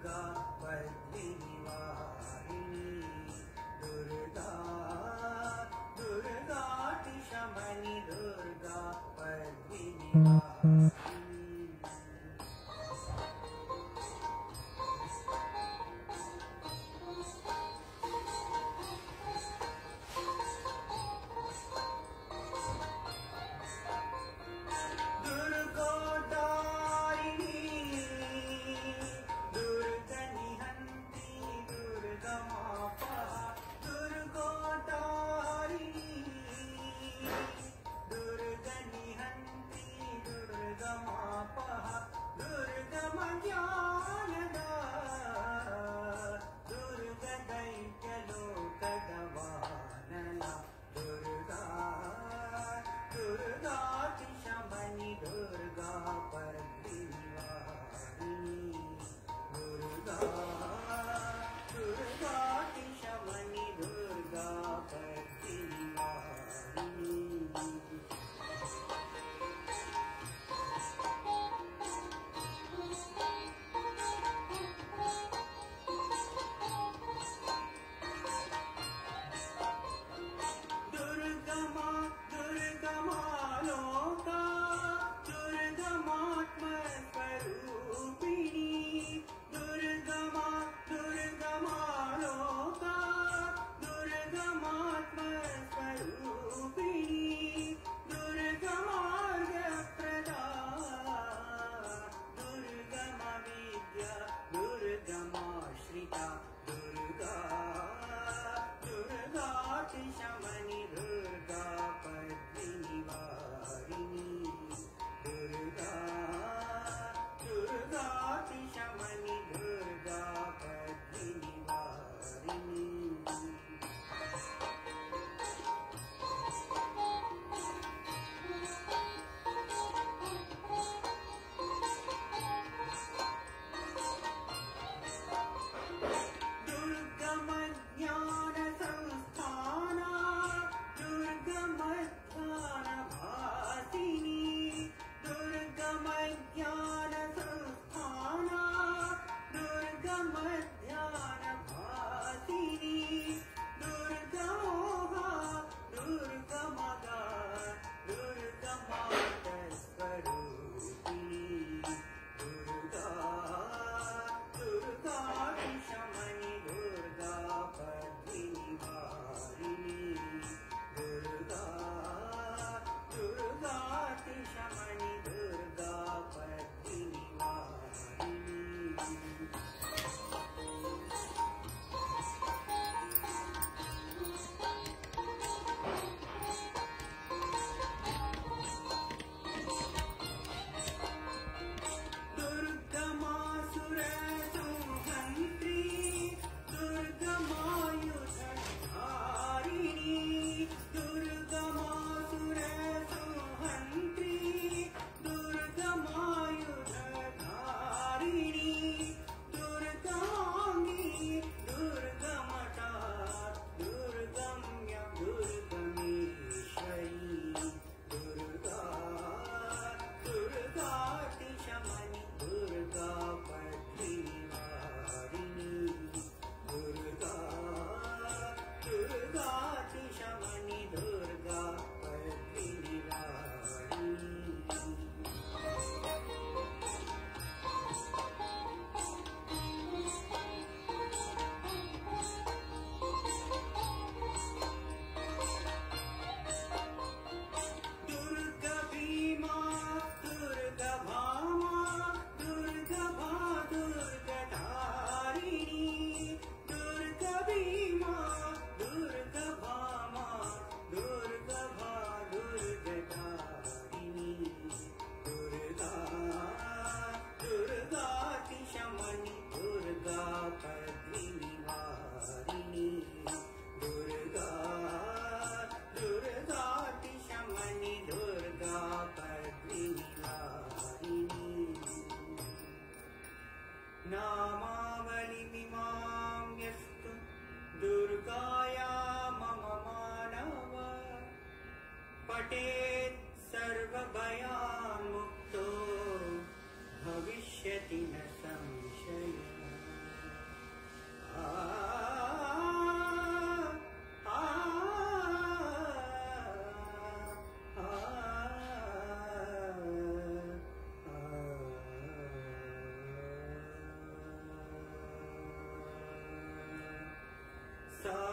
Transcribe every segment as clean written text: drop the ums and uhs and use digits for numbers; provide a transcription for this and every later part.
दुर्गा पद्मिनी वारिणी दुर्गा दुर्गा शमनी दुर्गा पद्मिनी वारिणी दुर्गोदारिणी दुर्गनि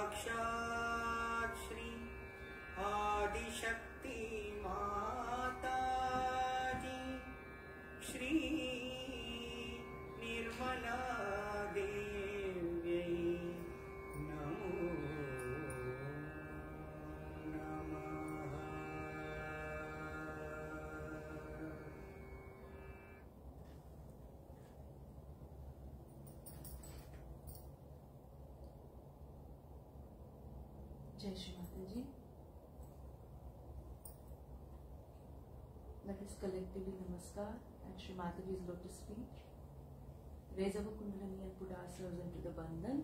साक्षात् श्री आदिशक्ति माता जी श्री निर्मला देव्यै नमो नमः। Jai Shri Mataji. Let us collectively namaskar at Shri Mataji's lotus feet. Raise our kundalini and put ourselves into the bandhan.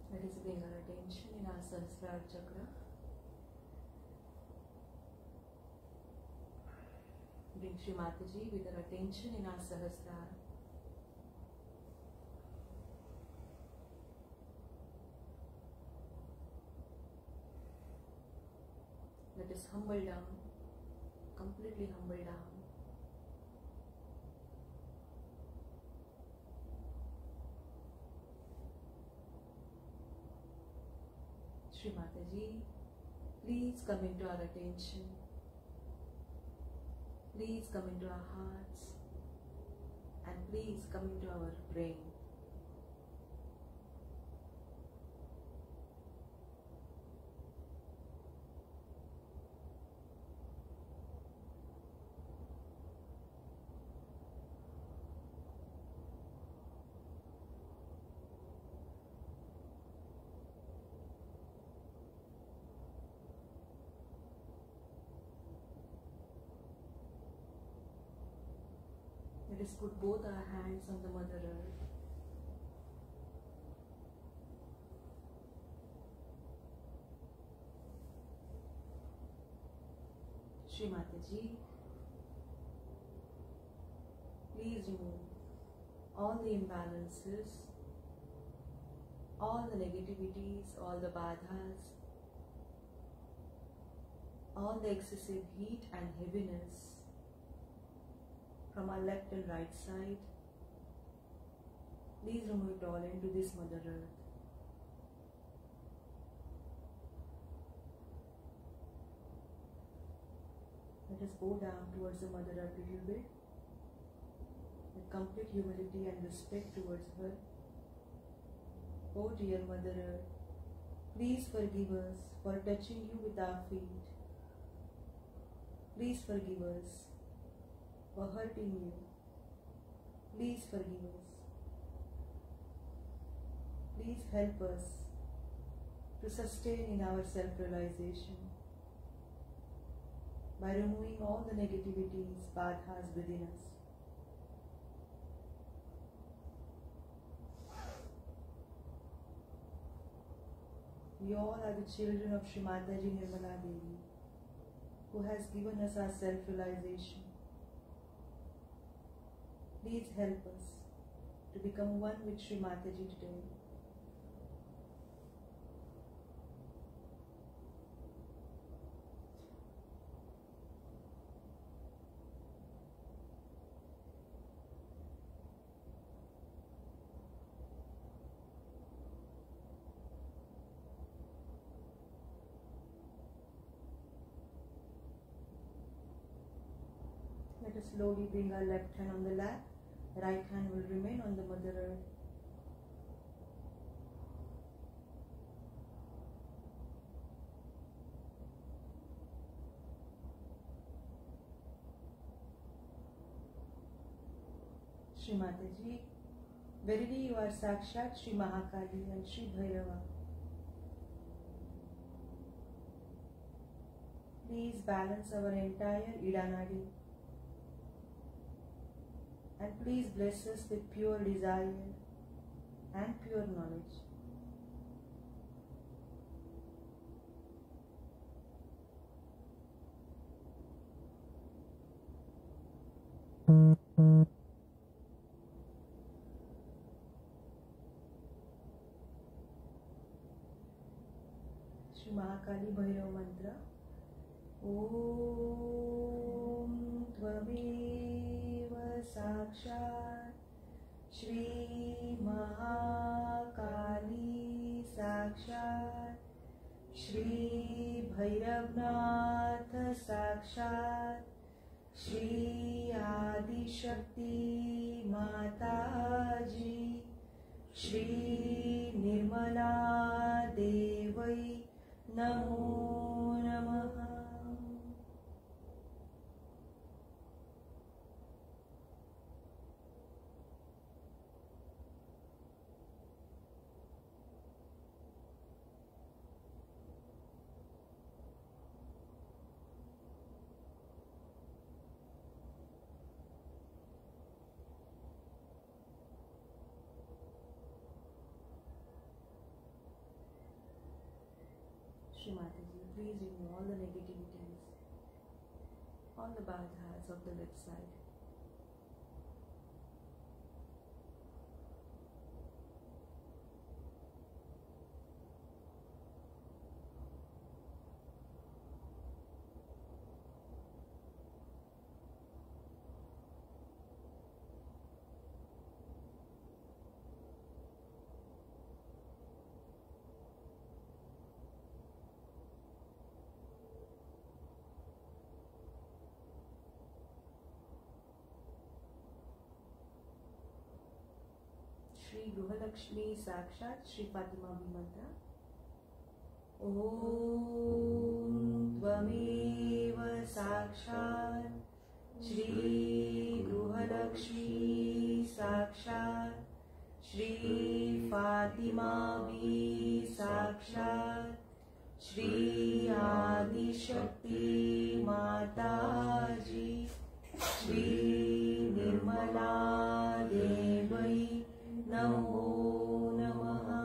Let us bring our attention in our Sahasrara chakra. Bring Shri Mataji with our attention in our Sahasrara. Let us humble down, completely humble down. Shri Mataji, please come into our attention. Please come into our hearts. And please come into our brain. Let us put both our hands on the Mother Earth. Shri Mataji, please remove all the imbalances, all the negativities, all the badhas, all the excessive heat and heaviness from our left and right side. Please remove it all into this Mother Earth. Let us bow down towards the Mother Earth a little bit with complete humility and respect towards her. Oh dear Mother Earth, please forgive us for touching you with our feet. Please forgive us for hurting you. Please forgive us. Please help us to sustain in our self-realization by removing all the negativities, badhas within us. We all are the children of Shri Mataji Nirmala Devi, who has given us our self-realization. Please help us to become one with Shri Mataji today. slowly bring our left hand on the lap. Right hand will remain on the Mother Earth. Shri Mataji, verily you are Sakshat Shri Mahakali and Shri Bhairava. Please balance our entire Idanadi and please bless us with pure desire and pure knowledge. Shri Mahakali Bhairava Mantra. Om Tvameva Sakshat Shri Mahakali Sakshat Shri Bhairavnath Sakshat Shri Adi Shakti Mataji Shri Nirmala Devai Namo Namaha. Shri Mataji, please remove all the negativities, all the badhas of the left side. Shri Gruhalakshmi Sakshat Shri Fatima Mantra. Om Tvameva Sakshat Shri Gruhalakshmi Sakshat Shri Fatima Sakshat Shri Adi Shakti Mataji Shri Nirmala Devai Namo Namaha.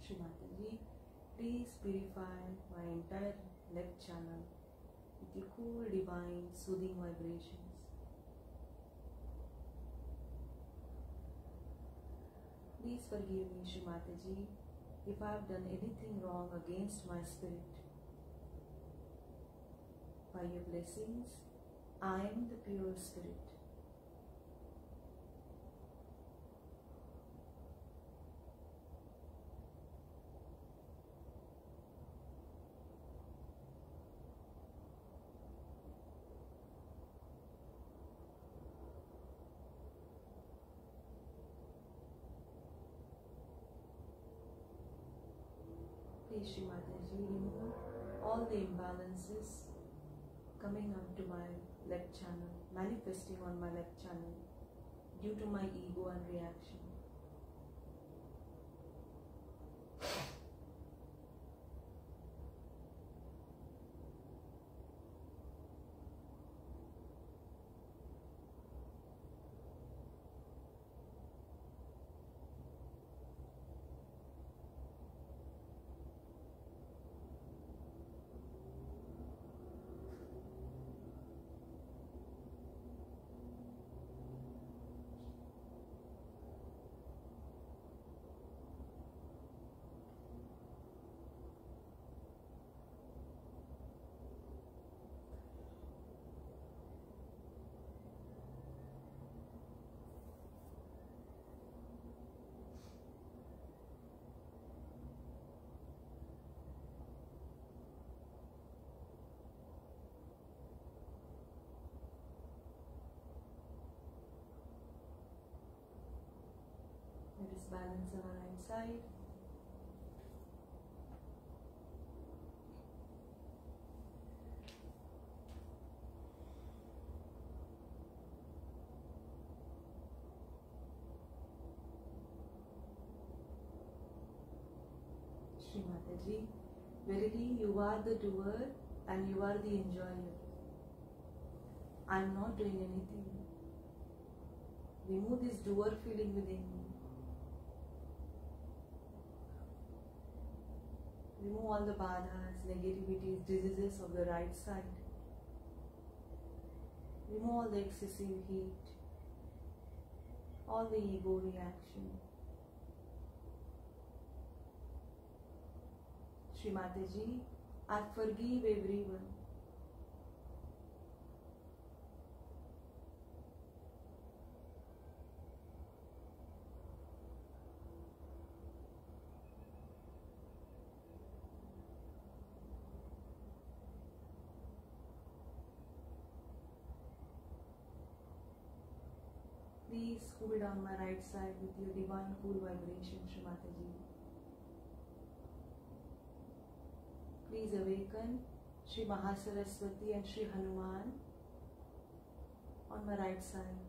Shri Mataji, please purify my entire left channel with the cool, divine, soothing vibrations. Please forgive me, Shri Mataji, if I have done anything wrong against my spirit. By your blessings, I am the pure spirit. Please, Shri Mataji, remove all the imbalances coming up to my left channel, manifesting on my left channel due to my ego and reaction. balance on our right side. Shri Mataji, verily you are the doer and you are the enjoyer. I am not doing anything. Remove this doer feeling within me. Remove all the badhas, negativities, diseases of the right side. Remove all the excessive heat, all the ego reaction. Shri Mataji, I forgive everyone. Please cool down my right side with your divine cool vibration, Shri Mataji. Please awaken Shri Mahasaraswati and Shri Hanuman on my right side.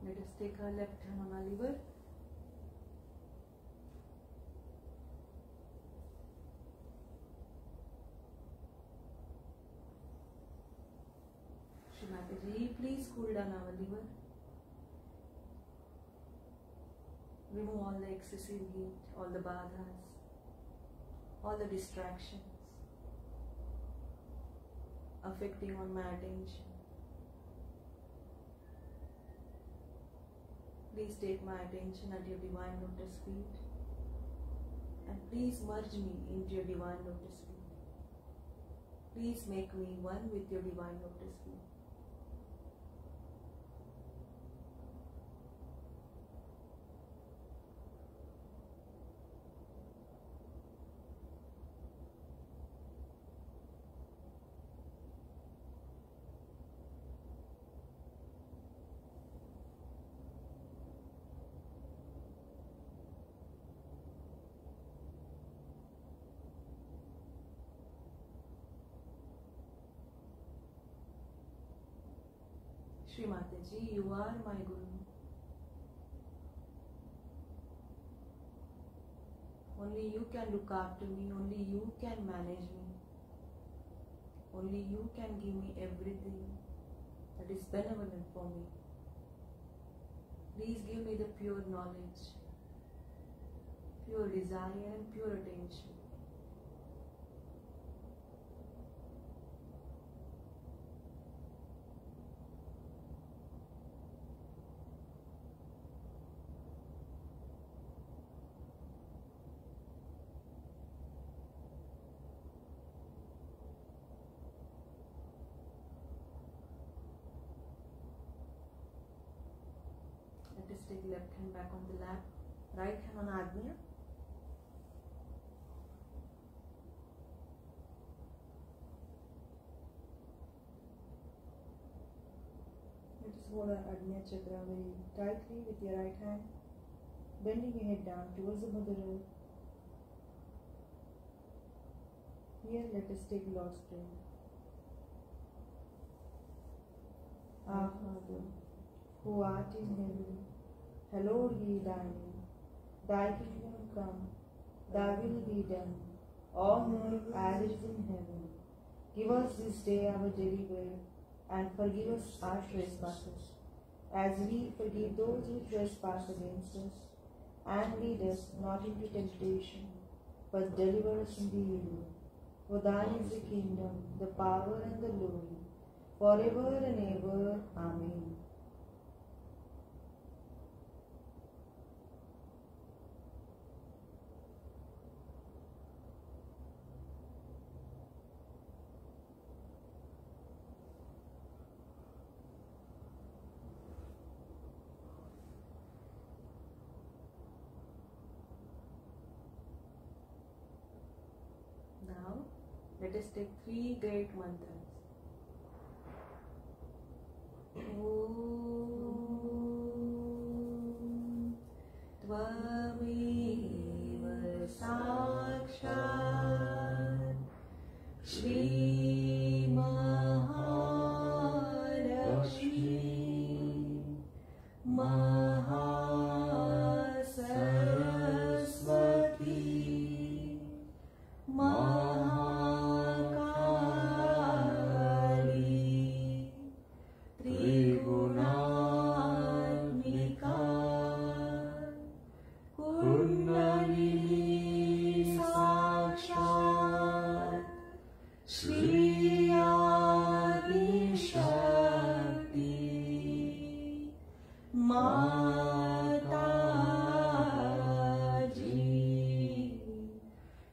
Let us take our left hand on our liver. Shri Mataji, please cool down our liver. Remove all the excessive heat, all the badhas, all the distractions affecting on my attention. Please take my attention at your divine lotus feet and please merge me into your divine lotus feet. Please make me one with your divine lotus feet. Shri Mataji, you are my Guru. Only you can look after me, only you can manage me. Only you can give me everything that is benevolent for me. Please give me the pure knowledge, pure desire and pure attention. Let us take left hand back on the lap, right hand on Agnya. Let us hold our Agnya Chakra very tightly with your right hand, bending your head down towards the Mother Earth. Here let us take Lord's Prayer. Our Father, who art in heaven, hallowed be thy name. Thy kingdom come, thy will be done, on earth as it is in heaven. Give us this day our daily bread, and forgive us our trespasses, as we forgive those who trespass against us. And lead us not into temptation, but deliver us from the evil. For thine is the kingdom, the power, and the glory, forever and ever. Amen. Now, let us take 3 great mantras. Om Tvameva Sakshat Shri Mahalakshmi Mahasaraswati Mahakali Trigunatmika Kundalini Sakshat Shri Adi Shakti Mataji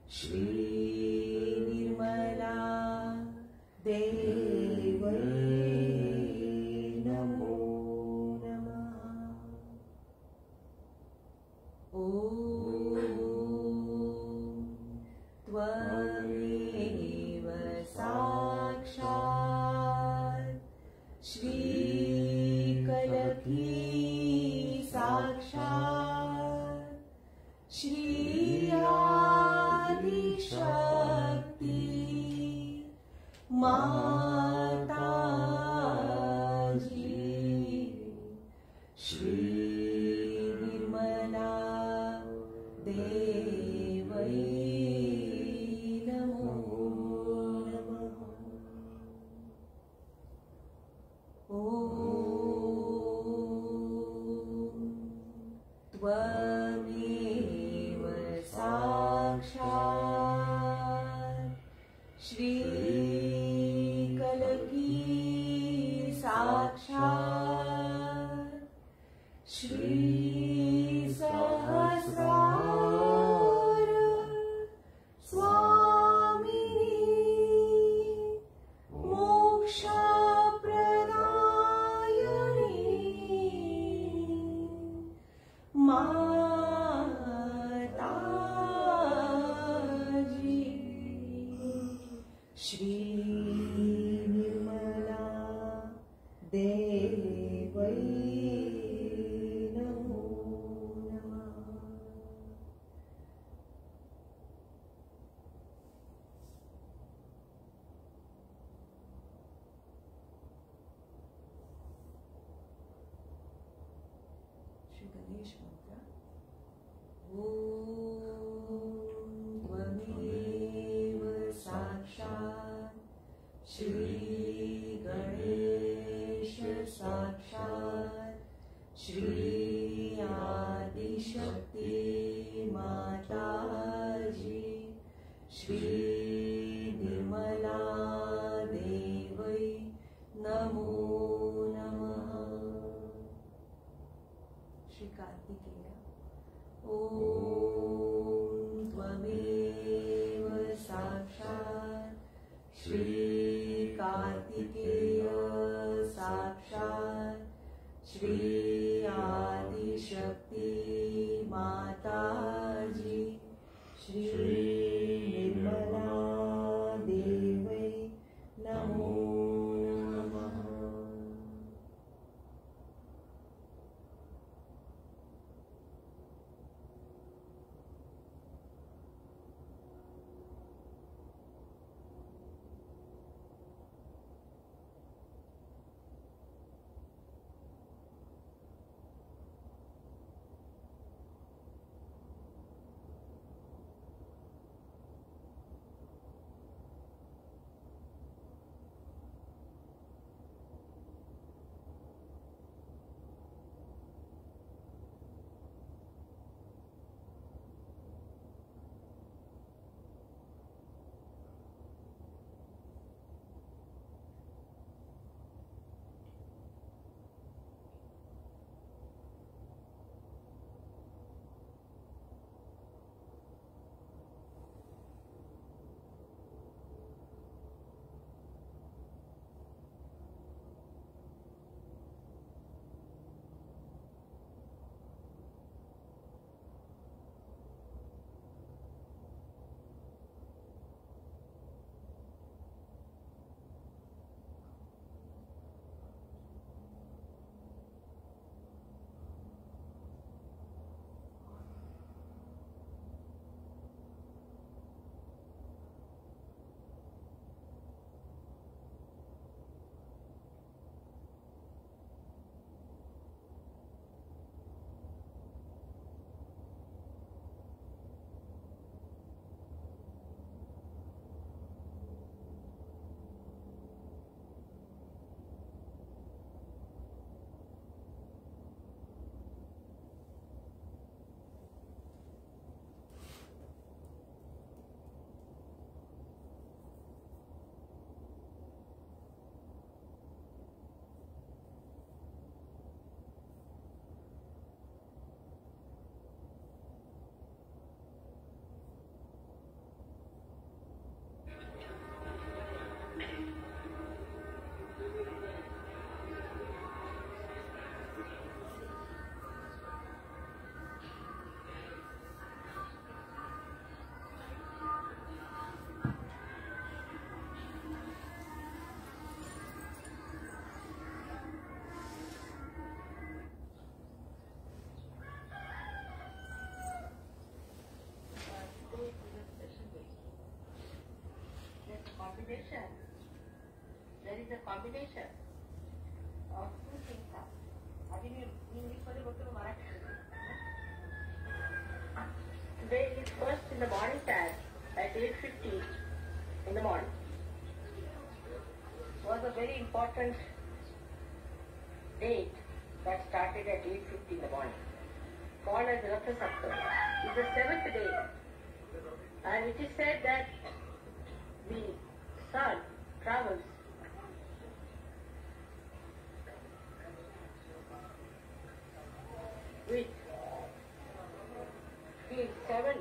Shri Nirmala Devai Namo Namaha. Om Tvameva Sakshat Shri Kalaki Sakshat Shri Adi Shakti Mataji Shri Nirmala Devai Namo Namaha. Om Tvameva Sakshat Shri Kalaki Sakshat Shri Sahasrara Swamini Moksha Pradayani Mataji Shri Nirmala Devai Namo Namaha. Shri Ganesh Mantra. Om Tvameva Sakshat Shri Ganesha Sakshat Shri Adi Shakti Mataji Shri Nirmala Devai Namo Namaha. Shri Kartikeya. Om Tvameva Sakshat Shri Kartikeya Sakshat Shri Adi vibration, there is a combination of two things. Today is first in the morning time at 8:50 in the morning. Was a very important date that started at 8:50 in the morning, called as Ratha Saptami. It's the seventh day, and it is said that the sun travels with the seven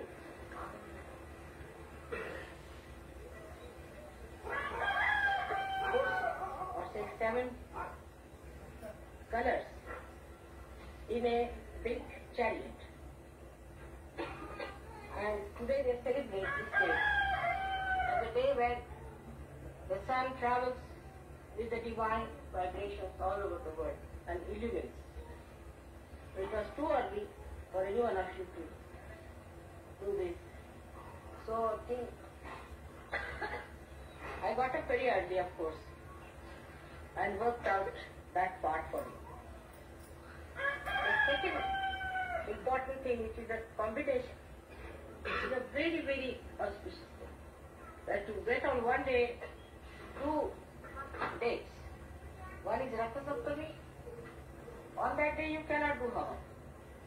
or say seven colors in a big chariot. And today they celebrate this day as a day when the sun travels with the divine vibrations all over the world and illumines. It was too early for any one of you to do this. So I got up very early, of course, and worked out that part for me. The second important thing, which is a combination, is a very, very auspicious thing. That to get on one day two dates. One is Ratha Saptami. On that day you cannot do Havan,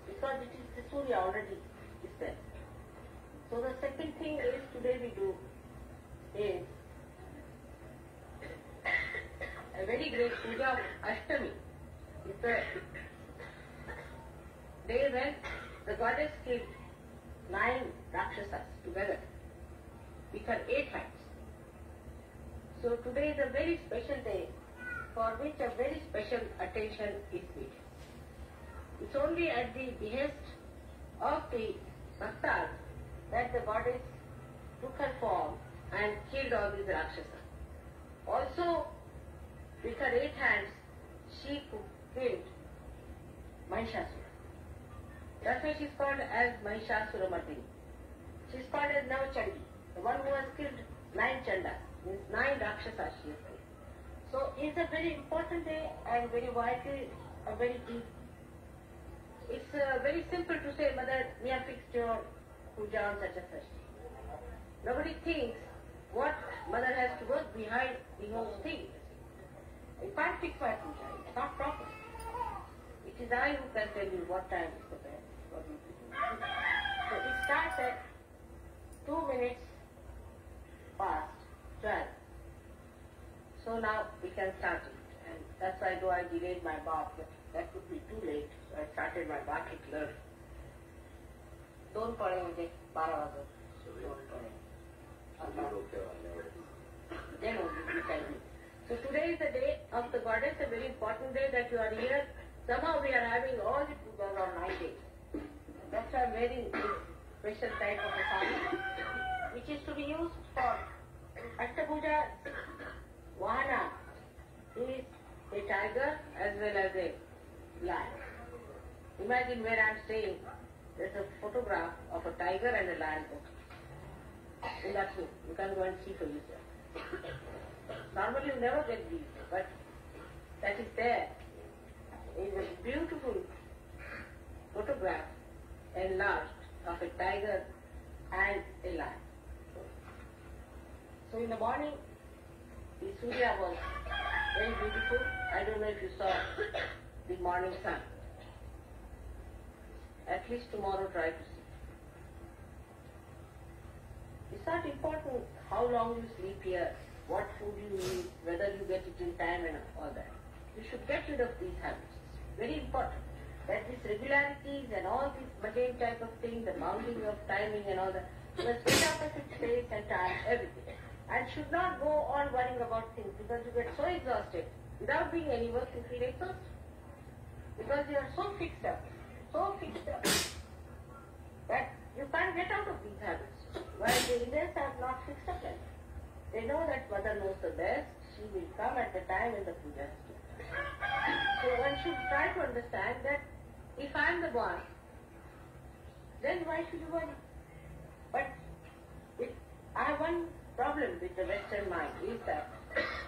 because it is the Surya already is there. So the second thing is today we do is a very great puja of Ashtami. It's a day when the goddess killed 9 Rakshasas together with her 8 hands. So today is a very special day for which a very special attention is needed. It's only at the behest of the Bhaktas that the goddess took her form and killed all these Rakshasas. Also, with her 8 hands, she killed Mahishasura. That's why she's called as Mahishasura Mardini. She's called as Navachandi, the one who has killed 9 Chandas, means 9 Rakshasas she has killed. So it's a very important day and very vital, a very deep. It's very simple to say, Mother, we have fixed your puja on such and such. Nobody thinks what Mother has to work behind the whole thing. You can't fix my puja, it's not proper. It is I who can tell you what time is the best, what you do. So it starts at 2 minutes past 12. So now we can start it. And that's why though I delayed my bath, but that would be too late. So I started my bath little early. Don't pade mujhe 12 baje. Don't pade. Then only you tell me. So today is the day of the goddess, a very important day that you are here. Somehow we are having all the pujas on 9 days. That's why I'm wearing this special type of a sari, which is to be used for Ashtapuja. Vahana is a tiger as well as a lion. Imagine where I am staying, there's a photograph of a tiger and a lion both. In that room, you can go and see for yourself. Normally you never get these, but that is there. It is a beautiful photograph enlarged of a tiger and a lion. So in the morning, the Surya was very beautiful. I don't know if you saw the morning sun. At least tomorrow try to see. It's not important how long you sleep here, what food you eat, whether you get it in time and all that. You should get rid of these habits. It's very important that these regularities and all these mundane type of things, the bounding of timing and all that, must get out of its place and time, everything. And should not go on worrying about things because you get so exhausted. Without doing any work, you feel exhausted. Because you are so fixed up that you can't get out of these habits. While the Indians have not fixed up them. They know that Mother knows the best. She will come at the time when the puja is due. So one should try to understand that if I am the boss, then why should you worry? But if I have one problem with the Western mind is that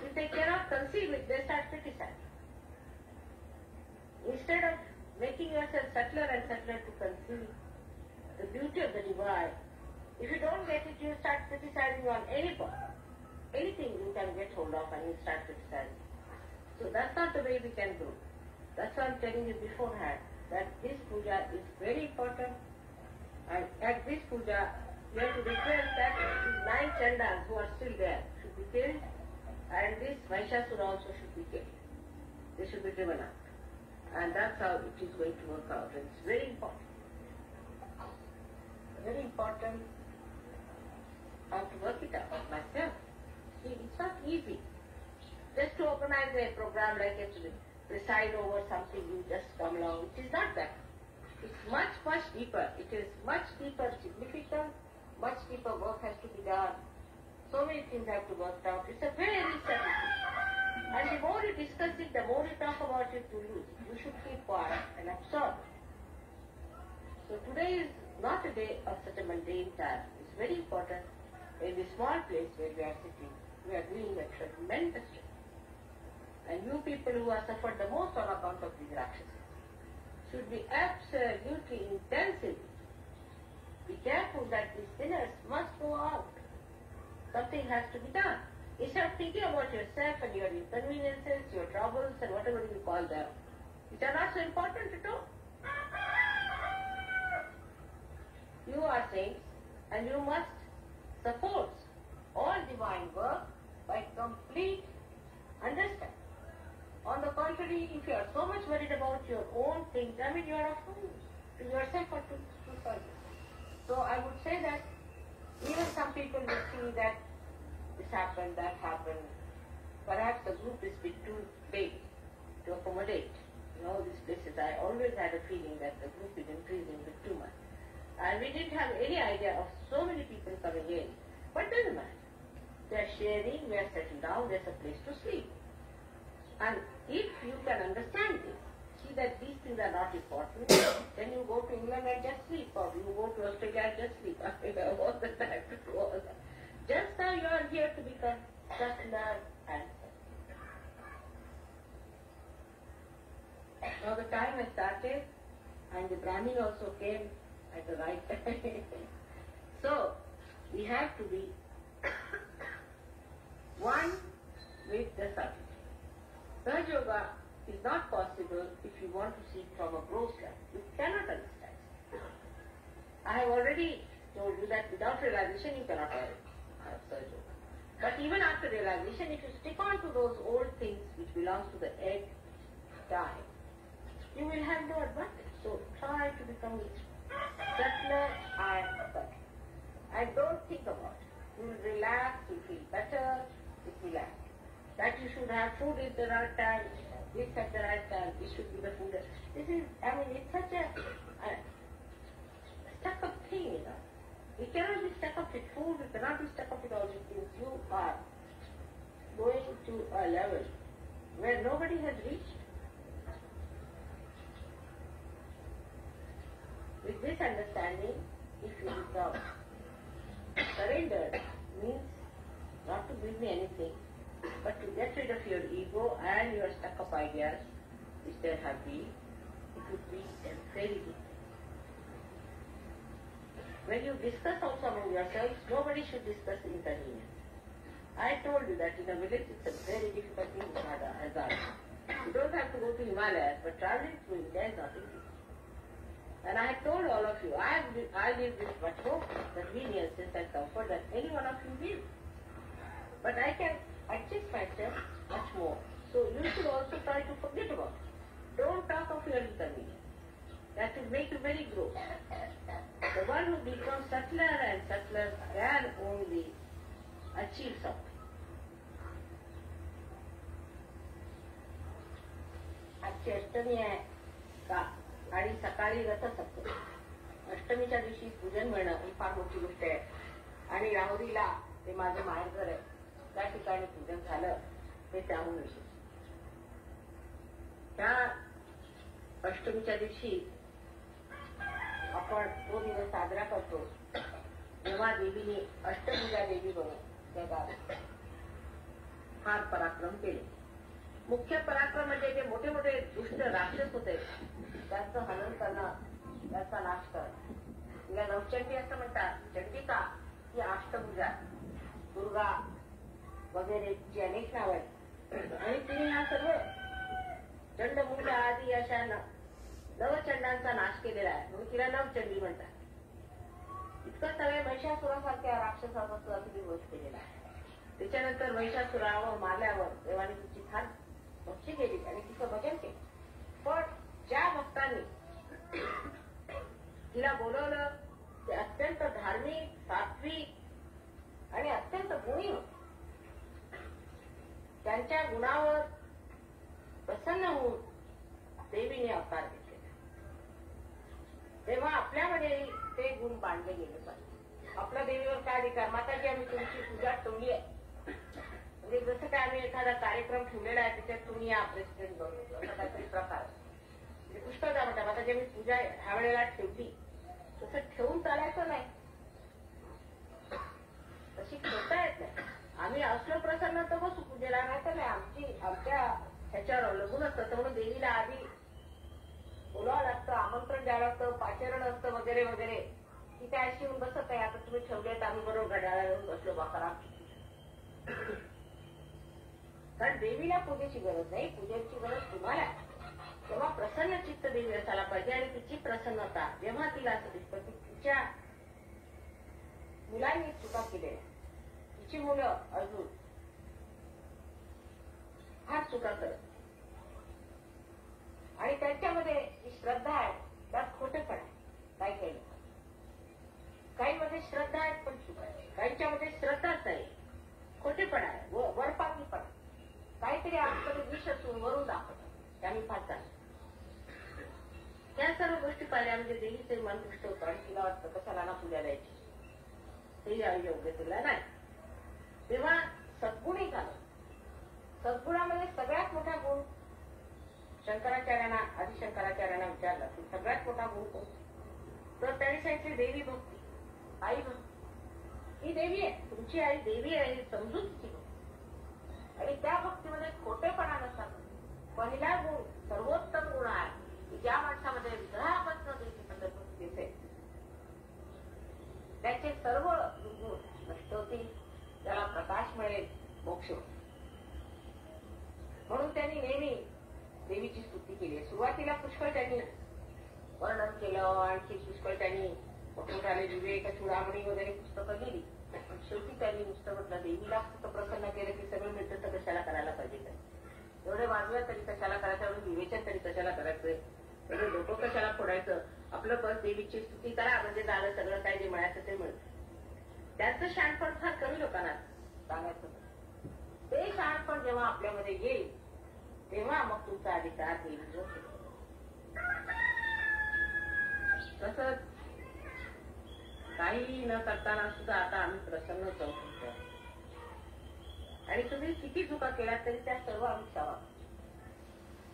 if they cannot conceive it, they start criticizing. Instead of making yourself subtler and subtler to conceive the beauty of the divine, if you don't get it, you start criticizing on anybody. Anything you can get hold of and you start criticizing. So that's not the way we can grow. That's why I'm telling you beforehand that this puja is very important. And at this puja, we have to request that these 9 chandas who are still there should be killed, and this Mahishasura also should be killed. They should be driven out. And that's how it is going to work out. And it's very important. Very important. I have to work it out myself. See, it's not easy. Just to organize a program like it, to preside over something, you just come along. It is not that. It's much, much deeper. It is much deeper significant. Much deeper work has to be done. So many things have to work out. It's a very subtle thing. And the more you discuss it, the more you talk about it, you lose it. You should keep quiet and absorb. So today is not a day of such a mundane task. It's very important. In this small place where we are sitting, we are doing a tremendous job. And you people who have suffered the most on account of these Rakshasas should be absolutely intensive. Be careful that these sinners must go out. Something has to be done. Instead of thinking about yourself and your inconveniences, your troubles and whatever you call them, which are not so important at all. You are saints and you must support all divine work by complete understanding. On the contrary, if you are so much worried about your own things, I mean you are a fool to yourself or to others. So I would say that even some people will see that this happened, that happened. Perhaps the group is a bit too big to accommodate. In all these places, I always had a feeling that the group is increasing a bit too much. And we didn't have any idea of so many people coming in. But doesn't matter. They are sharing, we are settling down, there's a place to sleep. And if you can understand this, see that these things are not important, then you go to England and just sleep, or you go to Australia and just sleep. I mean, all the time to do all that. Just now you are here to become settler and now the time has started, and the Brahmin also came at the right time. So, we have to be one with the subtlety. Sahaja Yoga is not possible if you want to see from a gross level. You cannot understand. I have already told you that without realization you cannot have Sahaja Yoga. But even after realization, if you stick on to those old things which belongs to the egg time, you will have no advantage. So try to become subtler and subtle. And don't think about it. You will relax, you feel better, you relax. That you should have food at the right time, this at the right time, this should be the food. This is, I mean, it's such a stuck-up thing, you know. You cannot be stuck up with food, you cannot be stuck up with all these things. You are going to a level where nobody has reached. With this understanding, if you become surrendered, means not to give me anything, but to get rid of your ego and your stuck-up ideas, which there have been, it would be a very good thing. When you discuss also among yourselves, nobody should discuss inconvenience. I told you that in a village it's a very difficult thing to have a hazard. You don't have to go to Himalayas, but traveling through India is not easy. And I had told all of you, I live with much more conveniences and comfort than any one of you will. But I can adjust myself much more. So you should also try to forget about it. Don't talk of your inconvenience. That will make you very gross. The one who becomes subtler and subtler can only achieve something. आजची अष्टमी आहे का आणि सकाळी रथसप्तमी. अष्टमीच्या दिवशी पूजन मिळणं ही फार मोठी गोष्ट आहे. आणि राहुरीला ते माझं माहेरघर आहे, त्या ठिकाणी पूजन झालं ते त्याहून विशेष. त्या अष्टमीच्या दिवशी आपण तो दिवस साजरा करतो तेव्हा देवीने अष्टमीला देवी बनवून जगात फार पराक्रम केले. मुख्य पराक्रम म्हणजे जे मोठे मोठे दुष्ट राक्षस होते त्यांचं हनन करणं, त्यांचा नाश करणं. तिला नवचंडी असं म्हणतात. चंडिका ही अष्टभुजा, दुर्गा वगैरे जी अनेक नाव आहेत आणि तिने हा सर्व चंडमुंड आदी अशा नवचंडांचा नाश केलेला आहे म्हणून तिला नवचंडी म्हणतात. इतकं सगळे महिषासुरासारख्या राक्षसाचा सुद्धा तिने वध केलेला आहे. त्याच्यानंतर महिषासुरावर मारल्यावर देवाने तिची फार भक्ती केली आणि तिचं भजन केलं. पण ज्या भक्तांनी तिला बोलवलं ते अत्यंत धार्मिक, सात्विक आणि अत्यंत गुणी होते. त्यांच्या गुणावर प्रसन्न होऊन देवीने अवतार घेतले. तेव्हा आपल्यामध्ये ते गुण बांधले गेले पाहिजे. आपल्या देवीवर काय अधिकार? माताजी आम्ही तुमची पूजा ठेवली आहे, म्हणजे जसं काय आम्ही एखादा कार्यक्रम ठेवलेला आहे त्याच्यात तुम्ही या प्रेसिडेंट बनवतो असा काहीतरी प्रकार. म्हणजे पुष्कळदा म्हणतात माताजी आम्ही पूजा ह्या वेळेला ठेवली, तसं ठेवून चालायचं नाही, तशी ठेवता येत नाही. आम्ही असलो प्रसन्न तर बसू पूजेला, नाही तर नाही. आमच्या ह्याच्यावर अवलंबून असतं. म्हणून देवीला आधी बोलावं लागतं, आमंत्रण द्यावं लागतं, पाचारण असतं वगैरे वगैरे. ती काय अशी येऊन बसत आहे. आता तुम्ही ठेवलेत आम्ही बरोबर घड्याळा येऊन बसलो बाकरा. कारण देवीला पूजेची गरज नाही, पूजेची गरज तुम्हाला. तेव्हा प्रसन्न चित्त देवी असायला पाहिजे आणि तिची प्रसन्नता जेव्हा तिला असं दिसतं की तिच्या मुलांनी चुका केलेल्या, तिची मुलं अजून फार चुका करत आणि त्यांच्यामध्ये जी श्रद्धा आहे त्यात खोटेपण आहे. काहींमध्ये श्रद्धा आहे पण चुका आहे, काहींच्यामध्ये श्रद्धाच आहे, खोटेपण आहे, वरपाकीपण, काहीतरी आतमध्ये विष असून वरून दाखवत आम्ही पाहतात. त्या सर्व गोष्टी पाहिल्या म्हणजे देवीचे मन दृष्ट होतं आणि तिला वाटतं कशाला ना पूजा द्यायची, हे योग्य तिला नाही. तेव्हा सद्गुणी झालं. सद्गुणामध्ये सगळ्यात मोठा गुण शंकराचार्यांना, आदिशंकराचार्यांना विचारला की सगळ्यात मोठा गुण कोणता? तर त्यांनी सांगितले देवी भक्ती, आई भक्ती. ही देवी आहे, तुमची आई देवी आहे ही समजून तिची भक्ती. आणि त्या भक्तीमध्ये खोटेपणा नसतात. पहिला गुण सर्वोत्तम गुण आहे की ज्या माणसामध्ये विग्रहापासून देवीबद्दल भक्ती असेल त्याचे सर्व गुण नष्ट होतील, त्याला प्रकाश मिळेल, मोक्ष होईल. म्हणून त्यांनी नेहमी देवीची स्तुती केली. सुरुवातीला पुष्कळ त्यांनी वर्णन केलं, आणखी पुष्कळ त्यांनी मोठमोठाले विवेक चुडामणी वगैरे पुस्तकं लिहिली. पण शेवटी त्यांनी नुसतं म्हटलं देवीला फक्त प्रसन्न केलं की सगळं मिळतं तर कशाला करायला पाहिजे? एवढे वाजव्या तरी कशाला करायचं, एवढं विवेचन तरी कशाला करायचं, एवढं डोकं कशाला फोडायचं? आपलं बस देवीची स्तुती करा म्हणजे झालं, सगळं काय जे मिळायचं ते मिळतं. त्यांचं शहाणपण फार कमी लोकांना सांगायचं. ते शहाणपण जेव्हा आपल्यामध्ये येईल तेव्हा मग तुमचा अधिकार देवीवर होईल. तसंच काही न करताना सुद्धा आता आम्ही प्रसन्न जाऊ शकतो आणि तुम्ही किती चुका केल्यात तरी त्या सर्व आम्ही क्षमा.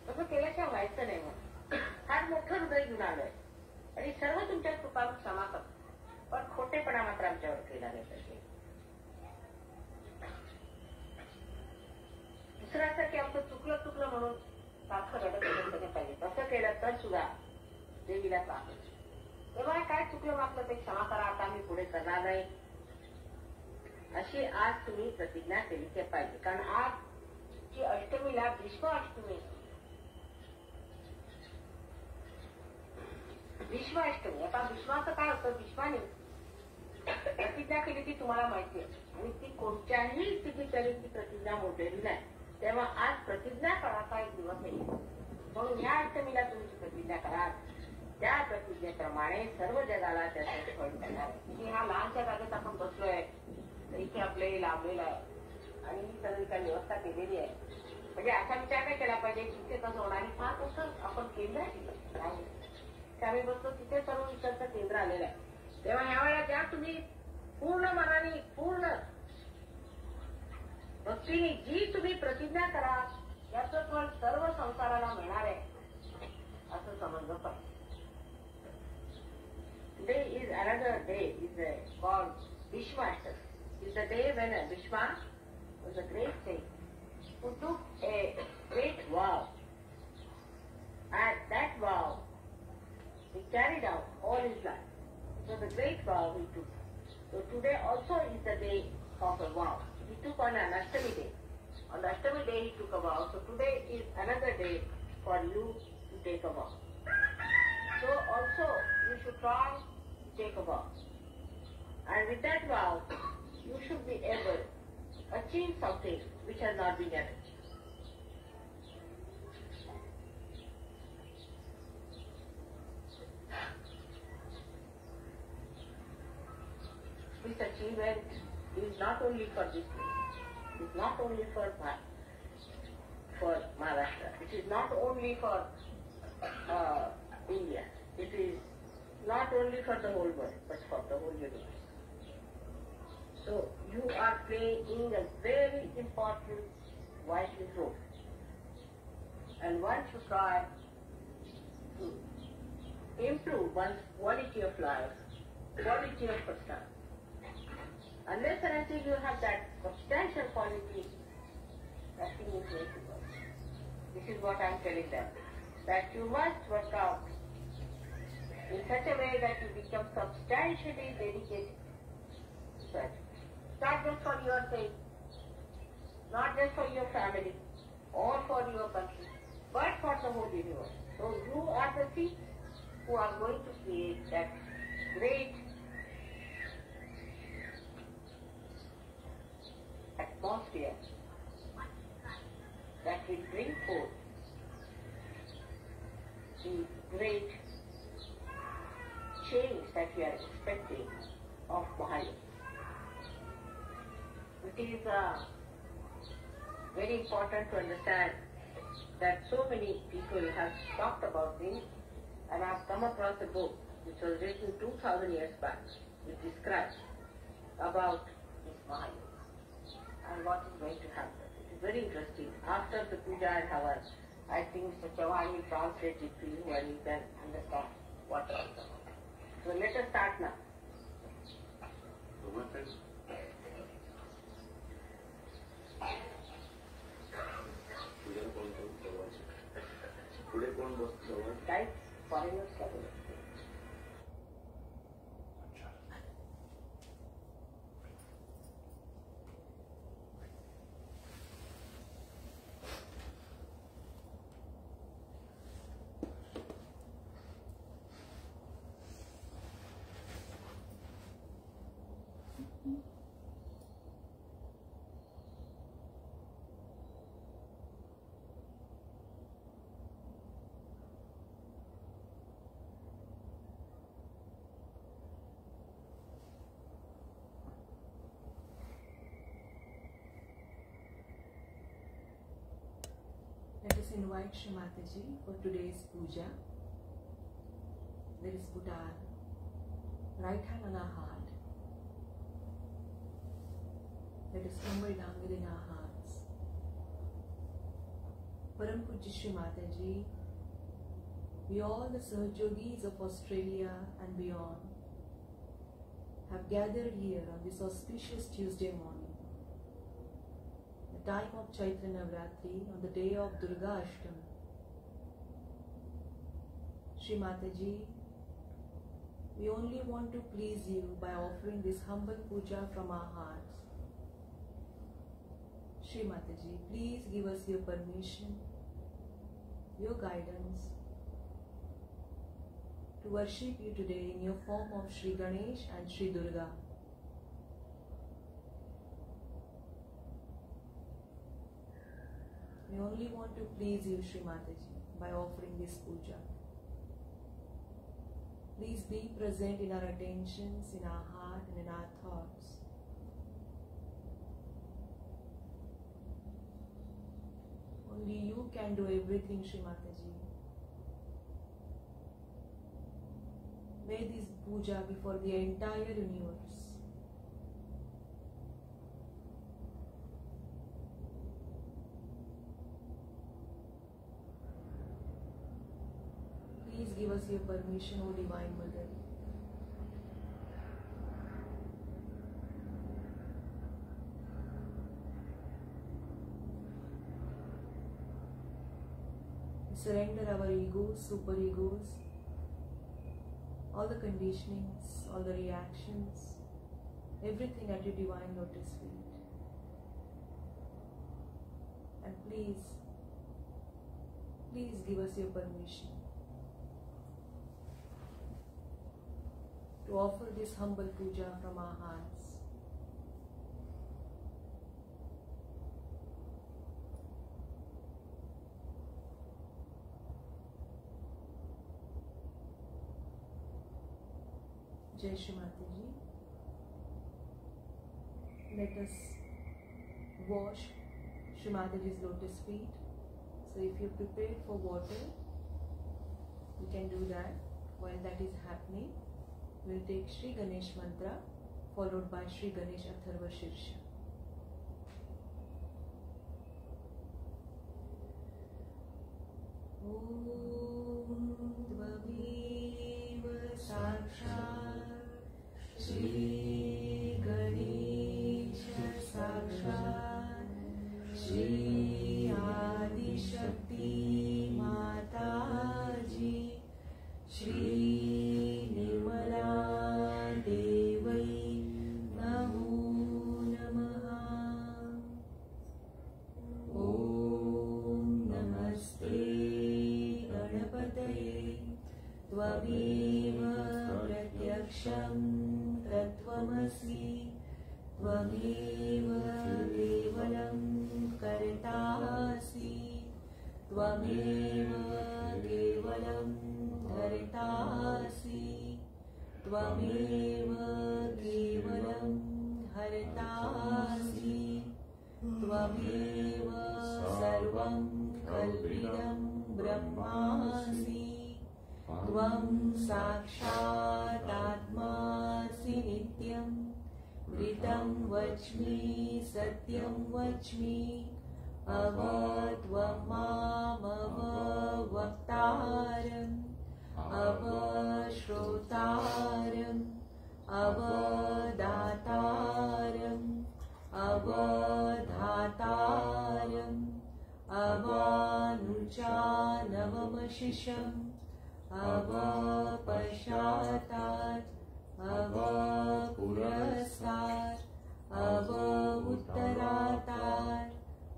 तसं केल्याशिवाय व्हायचं नाही. मग फार मोठं हृदय घेऊन आलंय आणि सर्व तुमच्या चुका क्षमा करतो, पण खोटेपणा मात्र आमच्यावर केला नाही पाहिजे. दुसऱ्यासाठी आमचं चुकलं म्हणून सारखं रडत पाहिजे. तसं केलं तर सुद्धा देवीला त्रास. तेव्हा काय चुकलं मागलं ते क्षमा करा, आता आम्ही पुढे करणार नाही अशी आज तुम्ही प्रतिज्ञा केली ते पाहिजे. कारण आज जी अष्टमीला भीष्म अष्टमी, भीष्म अष्टमी. आता भीष्माचं काय होतं? भीष्माने प्रतिज्ञा केली ती तुम्हाला माहिती आहे आणि ती कोणत्याही स्थितीतरी ती प्रतिज्ञा मोडलेली नाही. तेव्हा आज प्रतिज्ञा करायचा एक दिवस आहे. म्हणून या अष्टमीला तुमची प्रतिज्ञा करा. त्या प्रतिज्ञेप्रमाणे सर्व जगाला त्याचे फळ मिळणार. म्हणजे ह्या लहानशा जागेत आपण बसलोय तर इथे आपले लाभलेलं आहे आणि ही सगळी काही व्यवस्था केलेली आहे. म्हणजे असा विचार नाही केला पाहिजे तिथे कसं होणार. आणि फार कसं आपण केंद्र आहे त्यावेळी बसतो तिथे सर्व विचारचं केंद्र आलेलं आहे. तेव्हा ह्या वेळेला ज्या तुम्ही पूर्ण मनाने पूर्ण भक्तीने जी तुम्ही प्रतिज्ञा करा याचं फळ सर्व संसाराला मिळणार आहे असं समजलं पाहिजे. Today is another day is called Bhishma Ashtami. is the day when Bhishma was a great sage who took a great vow. And that vow he carried out all his life. So the great vow he took. So today also is the day of a vow. He took on an Ashtami day. On the Ashtami day he took a vow. So today is another day for you to take a vow. So also you should try to take a vow. And with that vow, you should be able to achieve something which has not been achieved. This achievement is not only for this place, it is not only for Maharashtra, it is not only for India, it is not only for the whole world, but for the whole universe. So you are playing a very important, vital role. And one should try to improve one's quality of life, quality of personality. Unless and until you have that substantial quality, nothing is going to work. This is what I am telling them. That you must work out in such a way that you become substantially dedicated to it. Not just for your sake, not just for your family, or for your country, but for the whole universe. So you are the seeds who are going to create that great atmosphere that will bring forth the great change that we are expecting of Mahayan. It is very important to understand that so many people have talked about this, and I have come across a book which was written 2000 years back, which describes about this Mahayan and what is going to happen. It is very interesting. After the puja and havan, I think Mr. Chauhan will translate it to you and you can understand what it is about. So let us start now. Right? Foreigners का बोलो. Let us invite Shri Mataji for today's puja. Let us put our right hand on our heart. Let us humble down within our hearts. Param Pujya Shri Mataji, we all the Sahajogis of Australia and beyond have gathered here on this auspicious Tuesday morning, the time of Chaitra Navratri, on the day of Durga Ashtami. Shri Mataji, we only want to please you by offering this humble puja from our hearts. Shri Mataji, please give us your permission, your guidance to worship you today in your form of Shri Ganesh and Shri Durga. We only want to please you, Shri Mataji, by offering this puja. Please be present in our attentions, in our heart and in our thoughts. Only you can do everything, Shri Mataji. May this puja be for the entire universe. Please give us your permission, O Divine Mother. surrender our egos, super egos, all the conditionings, all the reactions, everything at your divine lotus feet. And please give us your permission to offer this humble puja from our hearts. Jai Shri Mataji. Let us wash Shri Mataji's lotus feet. So if you're prepared for water, you can do that. While that is happening, we'll take Shri Ganesh mantra followed by Shri Ganesh Atharva Shirsha. Om Dvaviva Sakshat Shri Ganesha Sakshat Shri Adi Shakti Mataji Shri Nirmala Devai Namo Namaha. Om Namaste Ganapataye Tvameva Pratyaksham Tattvamasi Tvameva Kevalam Kartasi Tvameva Kevalam Dhartasi Tvameva Kevalam Hartasi Tvameva Sarvam Kalvidam Brahmasi Tvam Sakshat Atmasi Nityam Vritam Vachmi Satyam Vachmi Avadvam Mam Avavaktaram Avashrotaram Avadataram Avadhataram Avanuchanavamashisham Avapashatat Avapurastat Avavuttaratat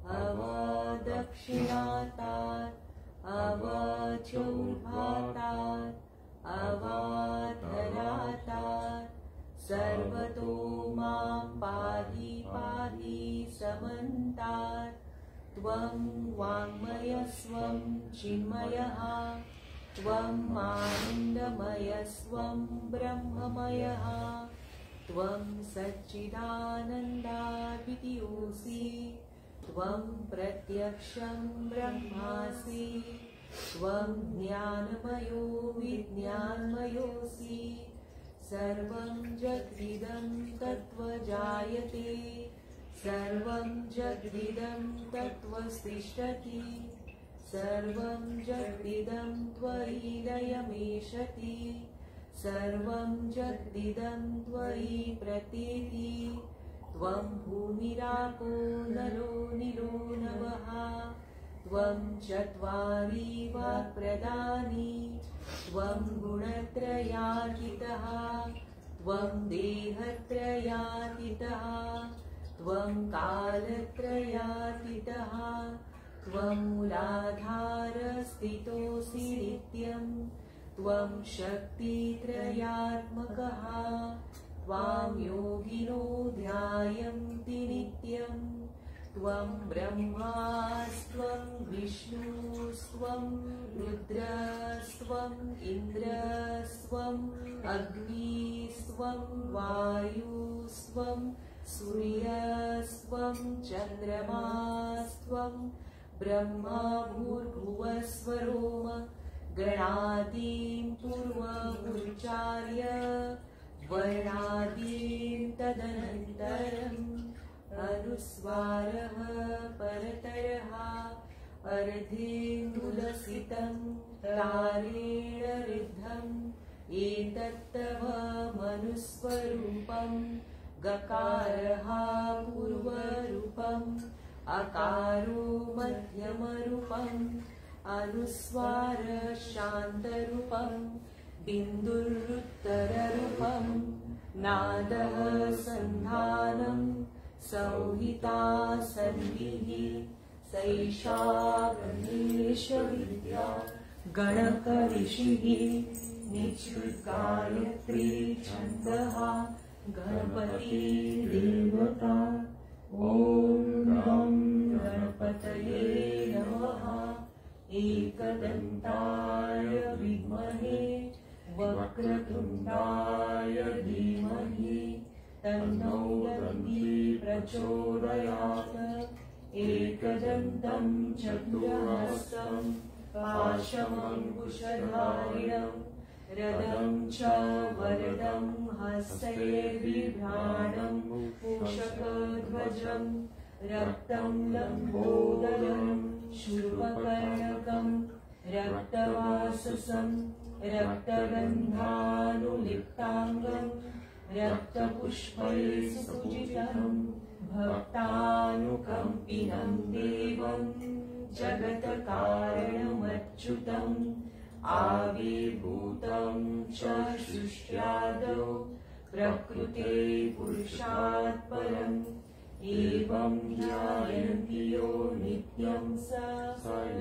Avadakshinatat Avachaurbhatat Avadharatat Sarvato Mam Padi Padi Samantat Tvam Vangmayasvam Chinmayaha Tvam Anandamayasvam Brahmamayaha Tvam Satchidananda Vidyosi Tvam Pratyaksham Brahmasi Tvam Jnanamayo Vijnanmayosi Sarvam Jagvidam Tattva Jayate Sarvam Jagvidam Tattva Stishtati Sarvam Jagvidam Tvai Layameshati Sarvam Jagvidam Tvai Pratiti Tvam Bhumirapo Naro Niro Navaha Tvam Chatvari Vakpradani Tvam Gunatrayatitaha Tvam Dehatrayatitaha Tvam Kalatrayatitaha Tvam Muladhara Stitosi Nityam Tvam Shakti Trayatmakaha Tvam Yogino Dhyayanti Nityam Tvam Brahmastvam Vishnustvam Rudrastvam Indrastvam Agnisvam Vayustvam Suryastvam Chandramasvam Brahma Bhurbhuvasvaroma Ganadim Purva Purcharya Varnadim Tadanantaram Anusvaraha Parataraha Ardhindulasitam Tarena Riddham Etattava Manusvarupam Gakaraha Purvarupam Akaro Madhyamarupam अनुस्वार शान्तरूपं बिन्दुरुत्तररूपं नादः सन्धानं संहिता सन्धिः सैषा गणेशविद्या गणकऋषिः निश्रुतगायत्री छन्दः गणपति देवता ॐ गं गणपतये नमः एकदन्ताय विद्महे वक्रतुण्डाय धीमहि तन्नो दन्ती प्रचोदयात् एकदन्तं चतुर्हस्तं पाशमङ्कुशधारिणं रदं च वरदं हस्ते बिभ्राणं मूषकध्वजं रक्तं लम्बोदरं शूर्पकर्णकं रक्तवाससं रक्तगन्धानुलिप्ताङ्गं रक्तपुष्पैः सुपूजितं भक्तानुकम्पिनं देवं जगत्कारणमच्युतम् आविर्भूतं च सृष्ट्यादौ प्रकृते पुरुषात् परम् एवं ध्यायन्ति यो नित्यं स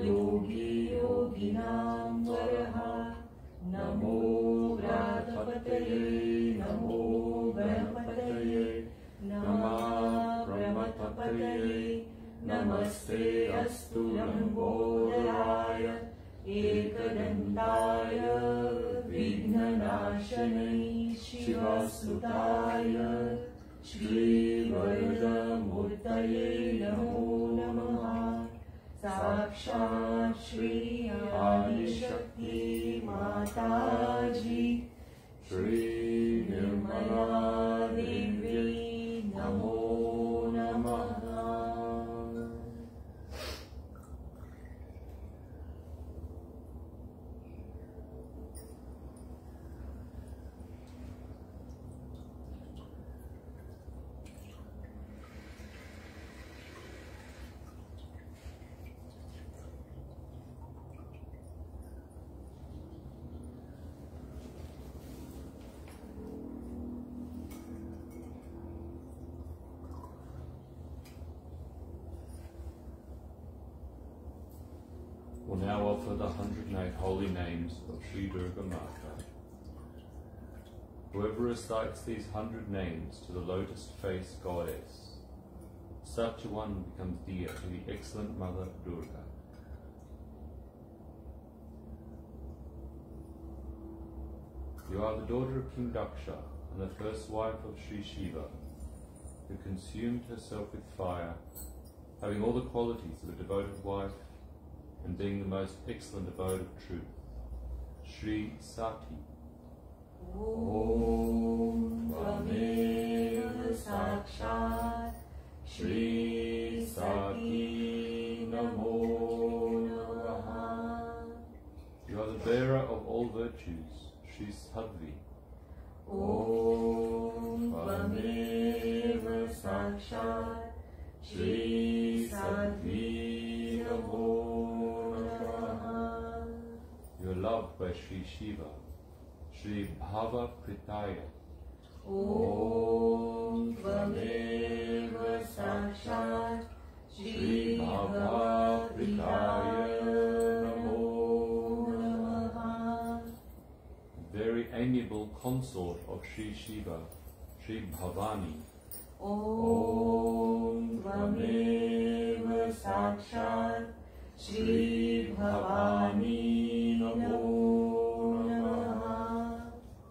योगी योगिनां वरः नमो व्रातपतये नमो गणपतये नमः प्रमथपतये नमस्ते अस्तु लम्बोदराय एकदन्ताय विघ्ननाशनै शिवसुताय श्रीवरदमूर्तये नमो नमः साक्षात् श्री आदिशक्ति माताजी श्री निर्मला देवी नमो नमः। We'll now offer the 108 holy names of Sri Durga Mata. Whoever recites these 100 names to the lotus-faced goddess, such a one becomes dear to the excellent Mother Durga. You are the daughter of King Daksha and the first wife of Sri Shiva, who consumed herself with fire, having all the qualities of a devoted wife and being the most excellent abode of truth. Sri Sati. Om Tvameva Sakshat Shri Sati Namo Namaha. You are the bearer of all virtues, Sri Sadhvi. Om Tvameva Sakshat Shri Sadhi Namo Namaha. You are loved by Sri Shiva, Sri Bhava Pritaya. Om Tvameva Sakshat Shri Bhava Pritaya Namo Namaha. Very amiable consort of Sri Shiva, Sri Bhavani. Om Tvameva Sakshat Shri Bhavani Namo Namaha.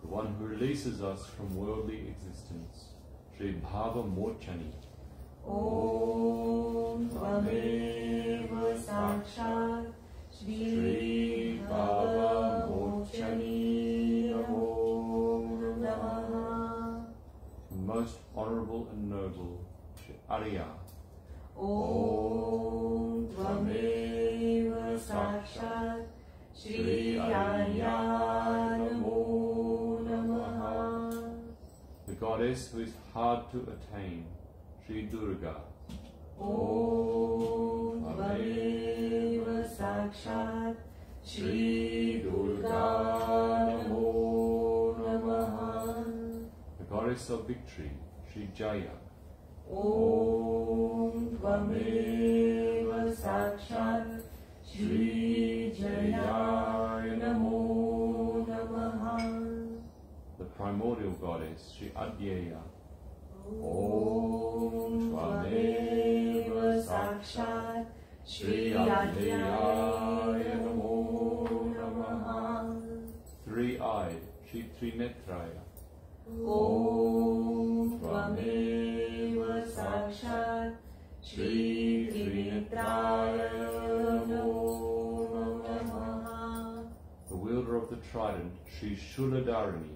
The one who releases us from worldly existence, Sri Bhava Mochani. Om Tvameva Sakshat Shri Bhava Mochani Namo Namaha. Most honorable and noble, Sri Arya. Om Tvameva Sakshat Shri Arya Namo Namaha. The goddess who is hard to attain, Sri Durga. Om Tvameva Sakshat Sakshat Shri Durga Namo Namaha. The goddess of victory, Shri Jaya. Om Tvameva Sakshat Shri Jaya Namo Namaha. The primordial goddess, Shri Adyeya. Om Tvameva Sakshat Shri Adhyaya Namo Namaha. Three-eyed, Shri Trinetraya. Om Tvameva Sakshat Shri Trinetraya Namo Namaha. The wielder of the trident, Shri Shuladharini.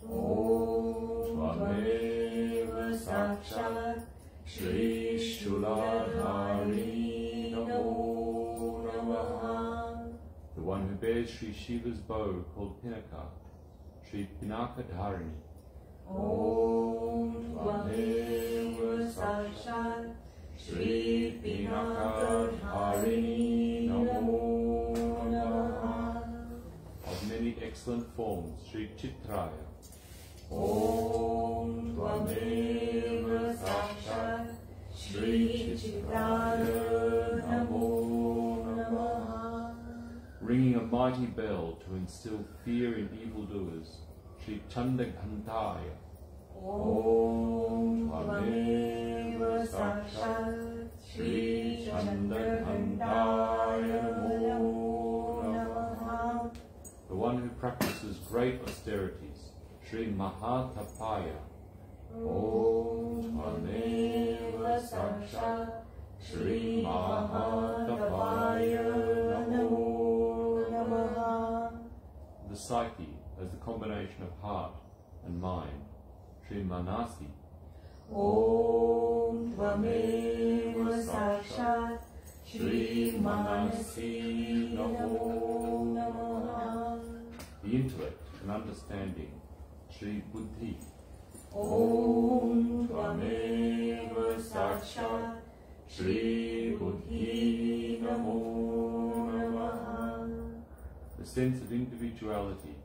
Om Tvameva Sakshat Shri Shuladharini Namo Namaha. The one who bears Shri Shiva's bow, called Pinaka, Shri Pinakadharini. Om Tvameva Sakshat Shri Pinakadharini Namo Namaha. Of many excellent forms, Shri Chitraya. Om Tvameva Sakshat Shri Chitraya Namo Namaha. Ringing a mighty bell to instill fear in evildoers, Shri Chandagantaya. Om Tvameva Sakshat Shri Chandagantaya Namo Namaha. The one who practices great austerities, Shri Mahatapaya. Om Tvameva Sakshat Shri Mahatapaya Namo Namaha. The psyche as the combination of heart and mind, Shri Manasi. Om Tvameva Sakshat Shri Manasi Namo Namaha. The intellect and understanding, Shri Buddhi. Om Tvameva Sakshat Shri Buddhi Namo Namaha. The sense of individuality,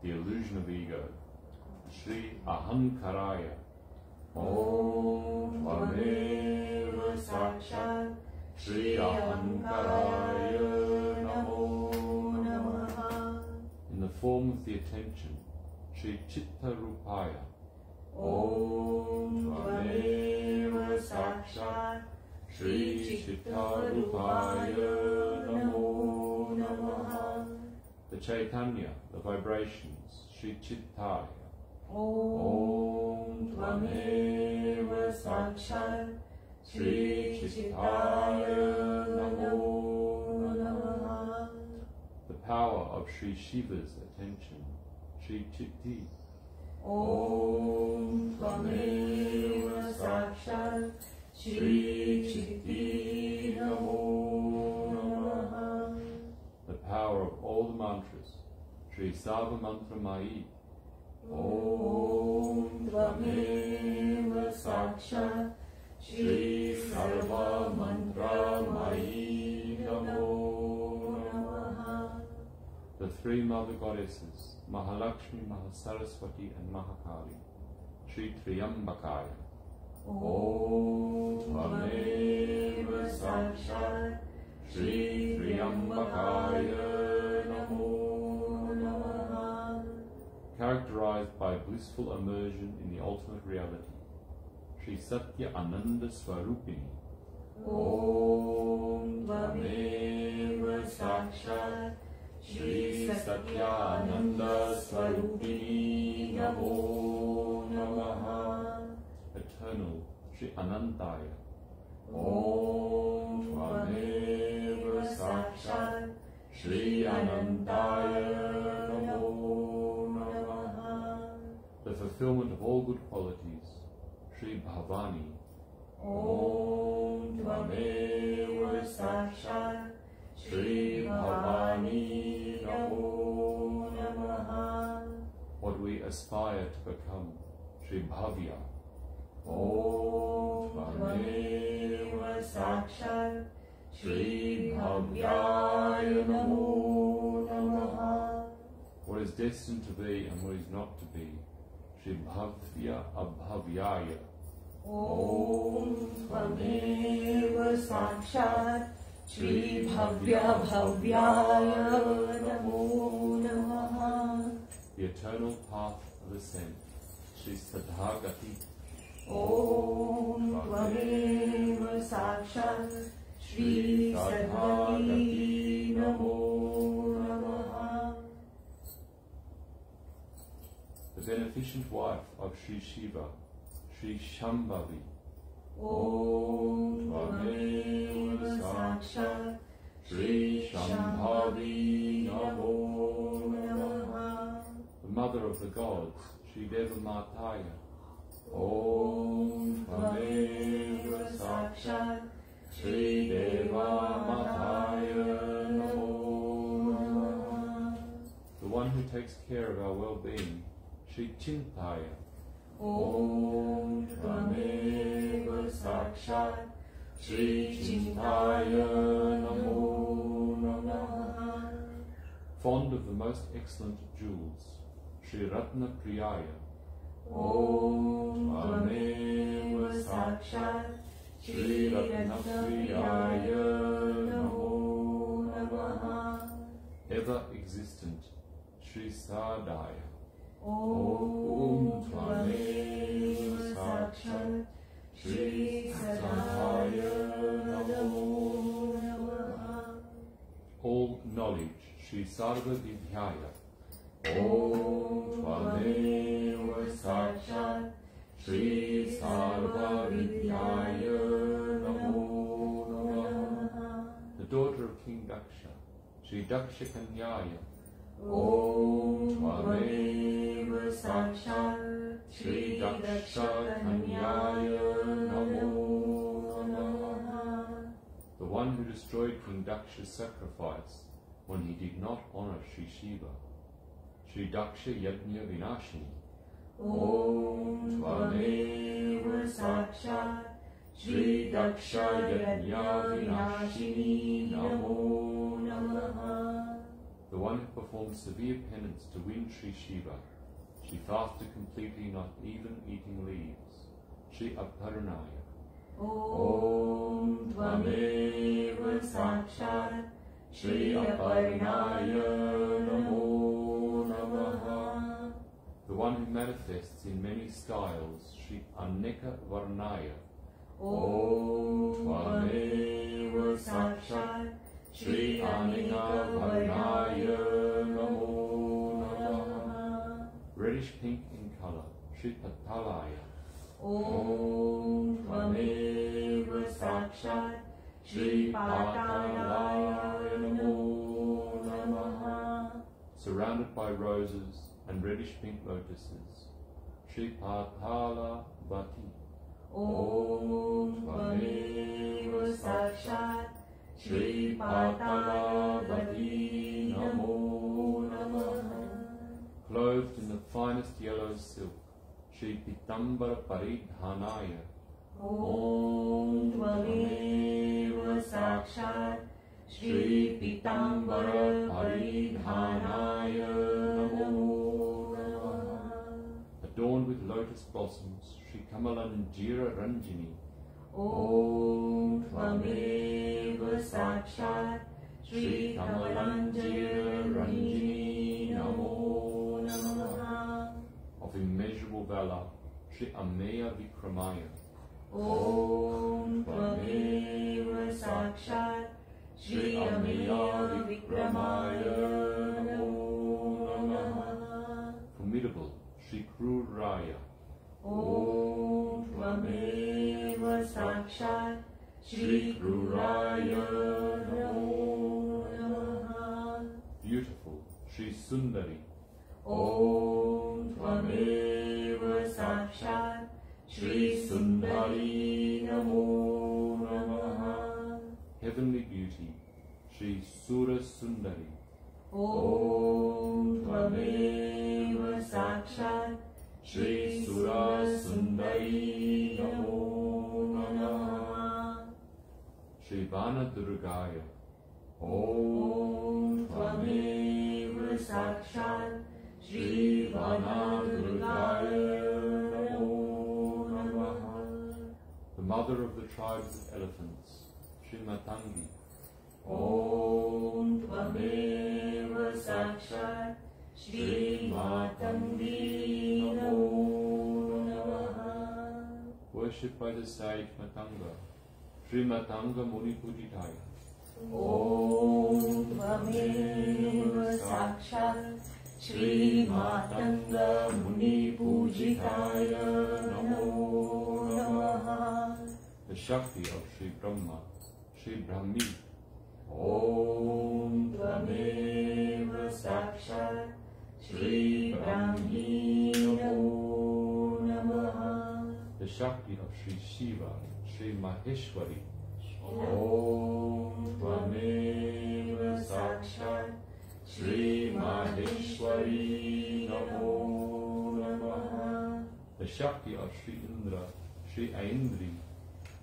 the illusion of ego, Shri Ahankaraya. Om Tvameva Sakshat Shri Ahankaraya Namo Namaha. In the form of the attention, Shri Chitta Rupaya. Om Tvameva Sakshat Shri Chitta Rupaya Namo Namaha. The Chaitanya, the vibrations, Shri Chittaya. Om Tvameva Sakshat Shri Chittaya Namo Namaha. The power of Shri Shiva's attention, Shri Chitti. Om Tvameva Sakshat Shri Chitti Namo Namaha. The power of all the mantras, Shri Sava Mantra Mayi. Om Tvameva Sakshat Shri Sarva Mantra Mayi Namo Namaha. The three mother goddesses, Mahalakshmi, Mahasaraswati and Mahakali, Shri Triambakaya. Om Tvameva Sakshat Shri Triambakaya Namo Namaha. Characterized by blissful immersion in the ultimate reality, Shri Satya Ananda Swarupini. Om Tvameva Sakshat Shri Satyananda Swarupini Namo Namaha. Eternal Shri Anantaya. Om Tvameva Sakshat Shri Anantaya Namo Namaha. The fulfillment of all good qualities, Shri Bhavani. Om Tvameva Sakshat Shri Bhavani Namo Namaha. What we aspire to become, Shri Bhavya. Om Tvameva Sakshat Shri Bhavyaya Namo Namaha. What is destined to be and what is not to be, Shri Bhavya Abhavyaya. Om Tvameva Sakshat Shri Bhavya Bhavyaya Namo Namaha. The eternal path of ascent, Shri Saddhagati. Om Tvameva Sakshat Shri Saddhagati Namo Namaha. The beneficent wife of Shri Shiva, Shri Shambhavi. Om Tvameva Sakshat Shri Shambhavi Namo Namaha. The mother of the gods, Shri Deva Mataya. Om Tvameva Sakshat Shri Deva Mataya Namo Namaha. The one who takes care of our well-being, Shri Chintaya. Om Tvameva Sakshat Shri Chintaya Namo Namaha. Fond of the most excellent jewels, Shri Ratna Priyaya. Om Tvameva Sakshat Shri Ratna Priyaya Namo Namaha. Ever existent, Shri Sadaya. Om Tvameva Sakshat Shri Sadaya Namo Namaha. All knowledge, Shri Sarva Vidhyaya. Om Tvameva Sakshat Shri Sarva Vidyaya Namo Namaha. The daughter of King Daksha, Shri Daksha Kanyaya. Om Tvameva Sakshat Shri Daksha Kanyaya Namo Namaha. The one who destroyed King Daksha's sacrifice when he did not honor Shri Shiva, Shri Daksha Yajna Vinashini. Om Tvameva Sakshat Shri Daksha Yajna Vinashini Namo Namaha. The one who performed severe penance to win Shri Shiva, she fasted completely, not even eating leaves, Shri Aparanaya. Om Tvameva Sakshat Shri Aparanaya Namo Namaha. The one who manifests in many styles, Shri Aneka Varnaya. Om Tvameva Sakshat Shri Aneka Varnaya Namo Namaha. Reddish pink in color, Shri Patalaya. Om Tvameva Sakshat Shri Patalaya Namo Namaha. Surrounded by roses and reddish pink lotuses, Shri Patala Vati. Om Tvameva Sakshat Shri Patalavati Namo Namaha. Clothed in the finest yellow silk, Shri Pitambara Paridhanaya. Om Tvameva Sakshat Shri Pitambara Paridhanaya Namo Namaha. Adorned with lotus blossoms, Shri Kamalanjira Ranjini. Om Tvameva Sakshat Shri Kamalanjira Ranjini Namo Namaha. Of immeasurable valor, Shri Ameya Vikramaya. Om Tvameva Sakshat Shri Ameya Vikramaya Namo Namaha. Formidable, Shri Kruraya. Om Tvameva Sakshat Shri Kruraya Namo Namaha. Beautiful, Shri Sundari. Om Tvameva Sakshat Shri Sundari Namo Namaha. Heavenly beauty, Shri Sura Sundari. Om Tvameva Sakshat Shri Sura Sundari Namo Namaha. Shri Shri Vana Durgaya. Om Tvameva Sakshat Shri Vana Durgaya Namo Namaha. The mother of the tribes of elephants, Shri Matangi. Om Tvameva Sakshat Shri Matangi Namo Namaha. Worshipped by the sage Matanga, Shri Matanga Muni Pujitaya. Om Tvameva Sakshat Shri Matanga Muni Pujitaya Namo Namaha. The Shakti of Shri Brahma, Shri Brahmi. Om Tvameva Sakshat Shri Brahmi Namo Namaha. The Shakti of Shri Shiva, Shri Maheshwari. Om Tvameva Sakshat Shri Maheshwari Namo Namaha. The Shakti of Shri Indra, Shri Aindri.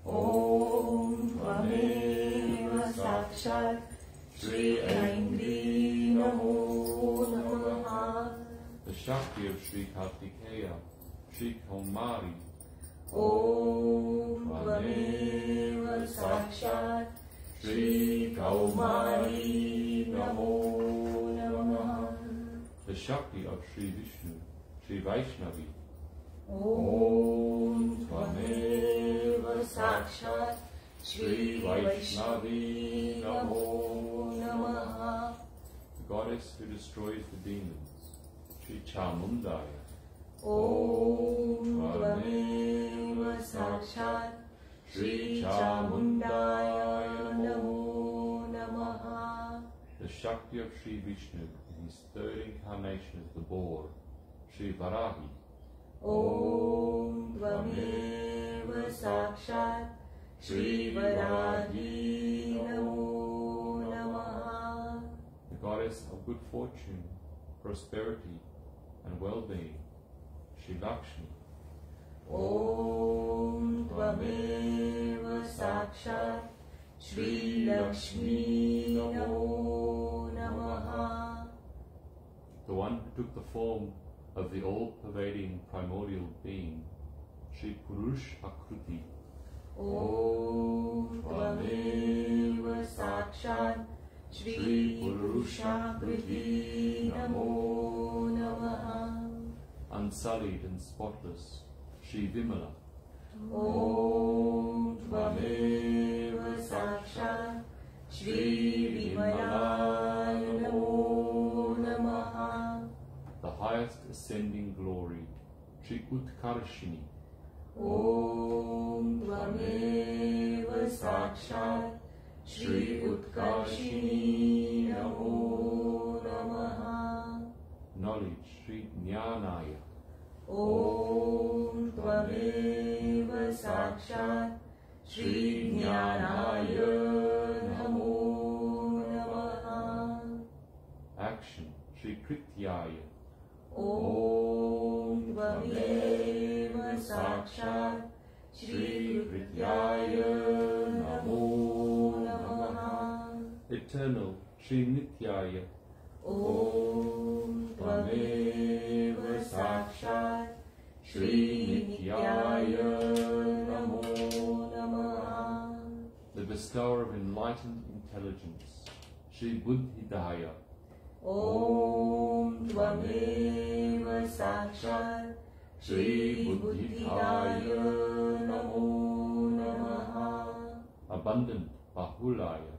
Om Tvameva Sakshat Shri Aindri Namo Namaha. The Shakti of Shri Kartikeya, Shri Kaumari. Om Tvameva Sakshat Shri Kaumari Namo Namaha. The Shakti of Shri Vishnu, Shri Vaishnavi. Om Tvameva Sakshat Shri Vaishnavi Namo Namaha. The goddess who destroys the demons, Shri Chamundaya. Om Tvameva Sakshat Shri Chamundaya Namo Namaha. The Shakti of Shri Vishnu in his third incarnation as the boar, Shri Varahi. Om Tvameva Sakshat Shri Varahi Namo Namaha. The goddess of good fortune, prosperity, and well-being, Shri Lakshmi. Om Tvameva Sakshat Shri Lakshmi Namo Namaha. The one who took the form of the all-pervading primordial being, Shri Purush Akruti. Om Tvameva Sakshat Shri Purushakriti Namo Namaha. Unsullied and spotless, Shri Vimala. Om Tvameva Sakshat Shri Vimalaya Namo Namaha. The highest ascending glory, Shri Utkarshini. Om Tvameva Sakshat Shri Utkarshini Namo Namaha. Knowledge, Shri Jnanaya. Om Tvameva Sakshat Shri Jnanaya Namo Namaha. Action, Shri Krityaya. Om Tvameva Sakshat Shri Krityaya Namo Namaha. Eternal, Shri Nityaya. Om Tvameva Sakshat Shri Nityaya Namo Namaha. The bestower of enlightened intelligence, Shri Buddhidaya. Om Tvameva Sakshat Shri Buddhidaya Namo Namaha. Abundant Bahulaya.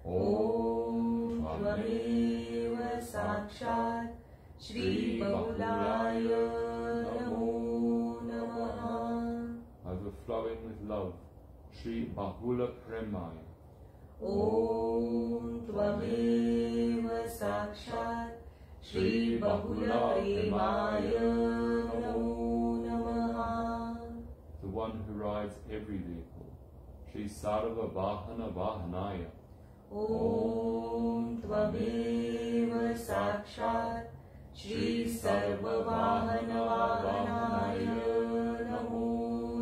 Om Tvameva Sakshat Shri Bahulaya Namo Namaha. Overflowing with love, Shri Bahula Premaya. Om Tvameva Sakshat Shri Bahula Premaya Namo Namaha. The one who rides every vehicle, Shri Sarva Vahana Vahanaya. Om Tvameva Sakshat Shri Sarva Vahana Vahanaya Namo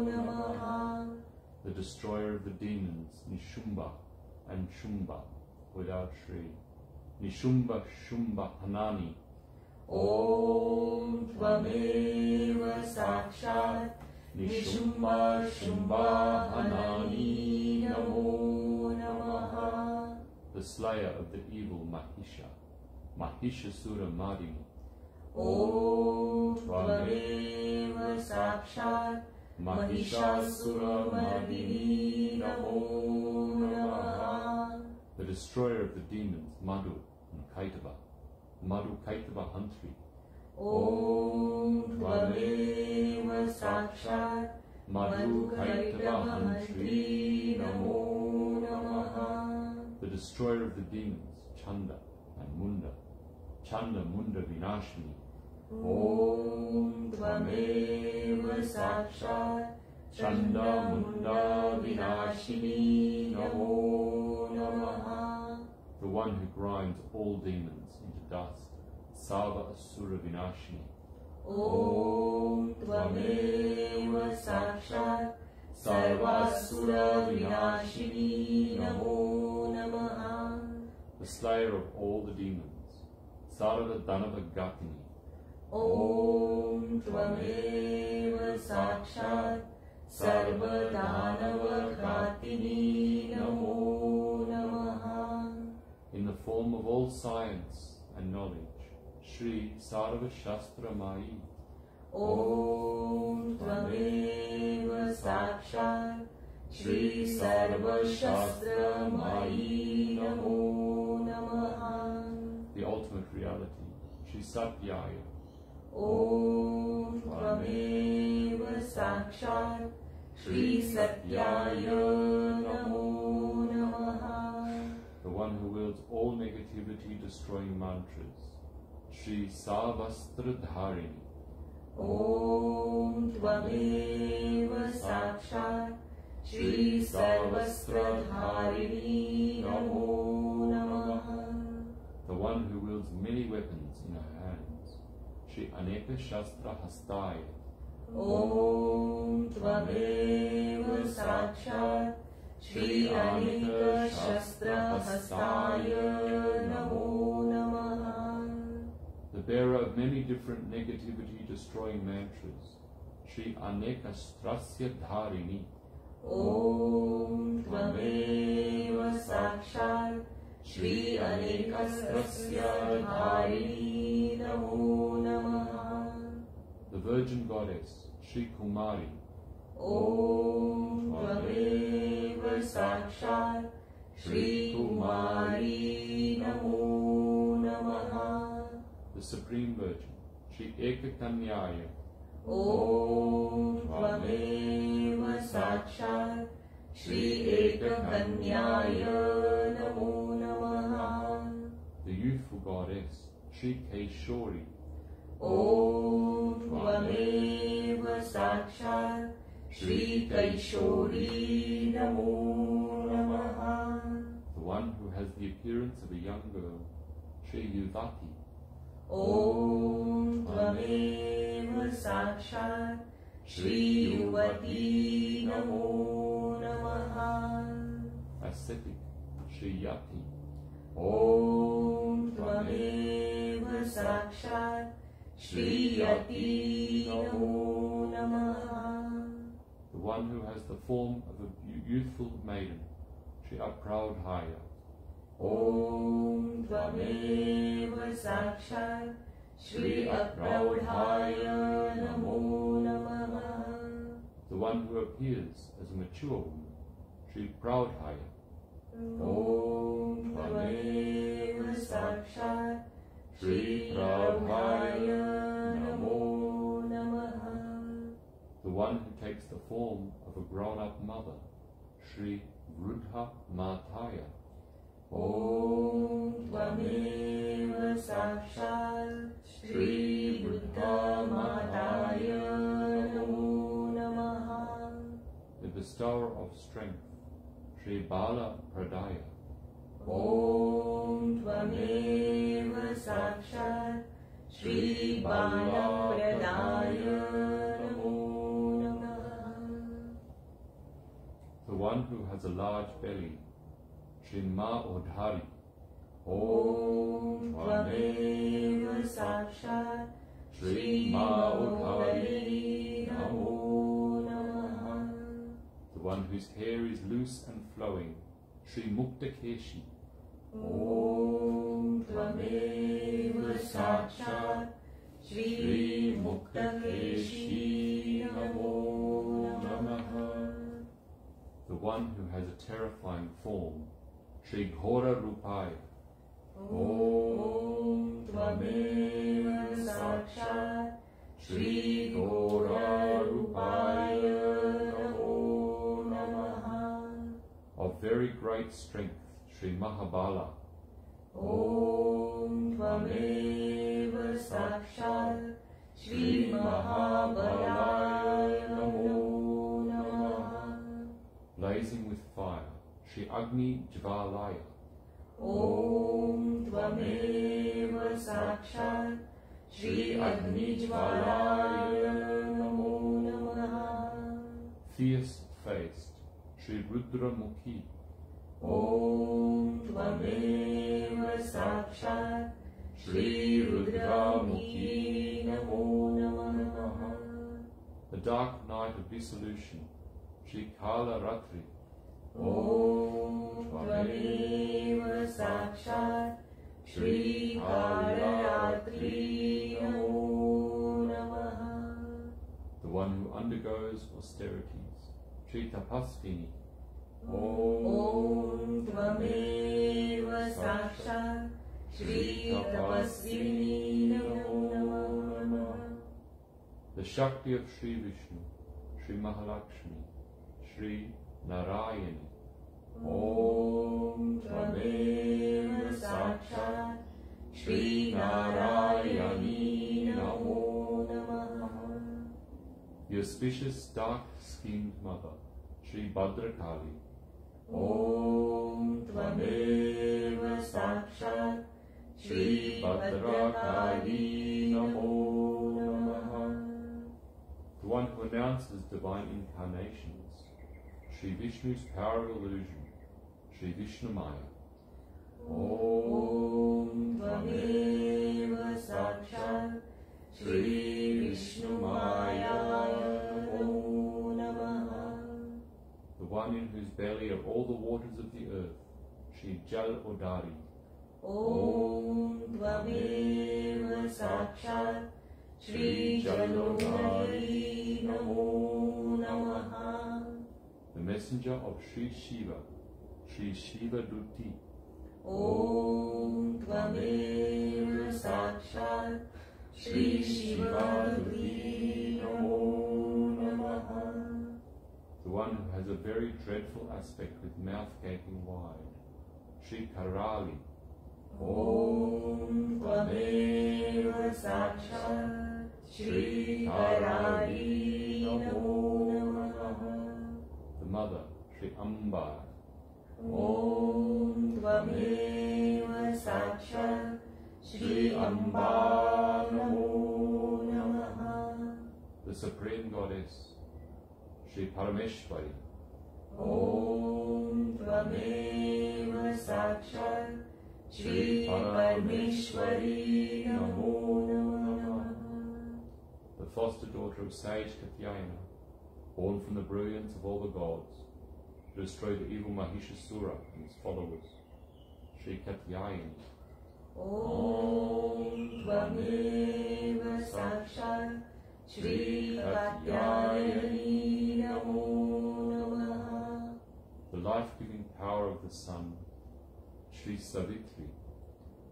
Namaha. The destroyer of the demons, Nishumbha. and Shumba without Shri. Nishumbha Shumba Hanani. Om Tvameva Sakshat Nishumbha Shumba Hanani Namo Namaha. The slayer of the evil Mahisha, Mahishasura Madini. Om Tvameva Sakshat Mahishasura Mardini Namo Namaha. The destroyer of the demons, Madhu and Kaitava. Madhu Kaitava Hantri. Om Tvameva Sakshat Madhu Kaitava Hantri. Namo Namaha. The destroyer of the demons, Chanda and Munda. Chanda Munda Vinashini. Om Tvameva Sakshat Chanda Munda Vinashini Namo Namaha. The one who grinds all demons into dust, Sava Asura Vinashini. Om Tvameva Sakshat Sarvasura Vinashini Namo Namaha. The slayer of all the demons, Sarva Danava Gatini. Om Tvameva Sakshat Sarva Danava Ghatini Namo Namaha. In the form of all science and knowledge, Shri Sarva Shastra Mai. Om Tvameva Sakshat Shri Sarva Shastra Mai Namo Namaha. The ultimate reality, Shri Satyaya. Om Tvameva Sakshat Shri Satyaya Namo Namaha. The one who wields all negativity destroying mantras, Shri Savastra Dharini. Om Tvameva Sakshat Shri Sarvastra Dharini Namo Namaha. The one who wields many weapons in her hands, Shri Aneka Shastra Hastaya. Om Tvameva Sakshat Shri Aneka Shastra Hastaya Namo Namaha. The bearer of many different negativity destroying mantras, Shri Aneka Strasya Dharini. Om Tvameva Sakshat Shri Aneka Strasya Dharini Namo Namaha. The Virgin Goddess, Shri Kumari. Om Tvameva Sakshat Shri Kumari Namo Namaha. The Supreme Virgin, Shri Ekakanyaya. Om Tvameva Sakshat Shri Ekakanyaya Namo Namaha. The youthful goddess, Shri Keshori. Om Tvameva Sakshat Shri Kaishori Namo Namaha. The one who has the appearance of a young girl, Shri Yuvati. Om Tvameva Sakshat Shri Yuvati Namo Namaha. Ascetic, Shri Yati. Om Tvameva Sakshat Shri Yati Namo Namaha. The one who has the form of a youthful maiden, Shri Apraudhaya. Om Tvameva Sakshat Shri Apraudhaya Namo Namaha. The one who appears as a mature woman, Shri Praudhaya. Om Tvameva Sakshat Shri Praudhaya Namo Namaha. The one who takes the form of a grown-up mother, Shri Vrudha Mataya. Om Tvameva Sakshat Shri Buddha Mataya Namo Namaha. The bestower of strength, Shri Bala Pradaya. Om Tvameva Sakshat Shri Bala Pradaya Namo Namaha. The one who has a large belly, Shri Ma Odhari. Om Tvameva Sakshat Shri Ma Odhari Namo Namaha. The one whose hair is loose and flowing, Shri Mukta Keshi. Om Tvameva Sakshat Shri Mukta Keshi Namo Namaha. The one who has a terrifying form, Shri Ghora Rupaya. Om Tvameva Sakshat Shri Ghora Rupaya Namo Namaha. Of very great strength, Shri Mahabala. Om Tvameva Sakshat Shri Mahabalaya Namo Namaha. Blazing with fire, Shri Agni Jvalaya. Om Tvameva Sakshat Shri Agni Jvalaya Namo Namaha. Fierce-faced, Shri Rudra Mukhi. Om Tvameva Sakshat Shri Rudramukhi Namo Namaha. The dark night of dissolution, Shri Kala Ratri. Om Tvameva Sakshat Shri Kalaratri Namo Namaha. The one who undergoes austerities, Shri Tapasvini. Om Tvameva Sakshat Shri Tapasvini Namo Namaha. The Shakti of Shri Vishnu, Shri Mahalakshmi, Shri Narayani. Om Tvameva Sakshat Shri Narayani Namo Namaha. The auspicious dark-skinned mother, Shri Bhadrakali. Om Tvameva Sakshat Shri Bhadrakali Namo Namaha. The one who announces divine incarnations, Shri Vishnu's power of illusion, Shri Vishnumaya. Om Tvameva Sakshat Shri Vishnumaya Namo Namaha. The one in whose belly are all the waters of the earth, Shri Jal Odari. Om Tvameva Sakshat Shri Jalodari Namo Namaha. The messenger of Shri Shiva, Shri Shiva Duti. Om Tvameva Sakshat Shri Shivaduti Namo Namaha. The one who has a very dreadful aspect with mouth gaping wide, Shri Karali. Om Tvameva Sakshat Shri Karali Namo Namaha. The mother, Shri Amba. Om Tvameva Sakshat Shri Amba Namo Namaha. The supreme goddess, Shri Parameshwari. Om Tvameva Sakshat Shri Parameshwari Namo Namaha. The foster daughter of sage Katyayana, born from the brilliance of all the gods, to destroy the evil Mahishasura and his followers, Shri Katyayani. Om Tvameva Sakshat Shri Katyayani Namo Namaha. The life-giving power of the sun, Shri Savitri.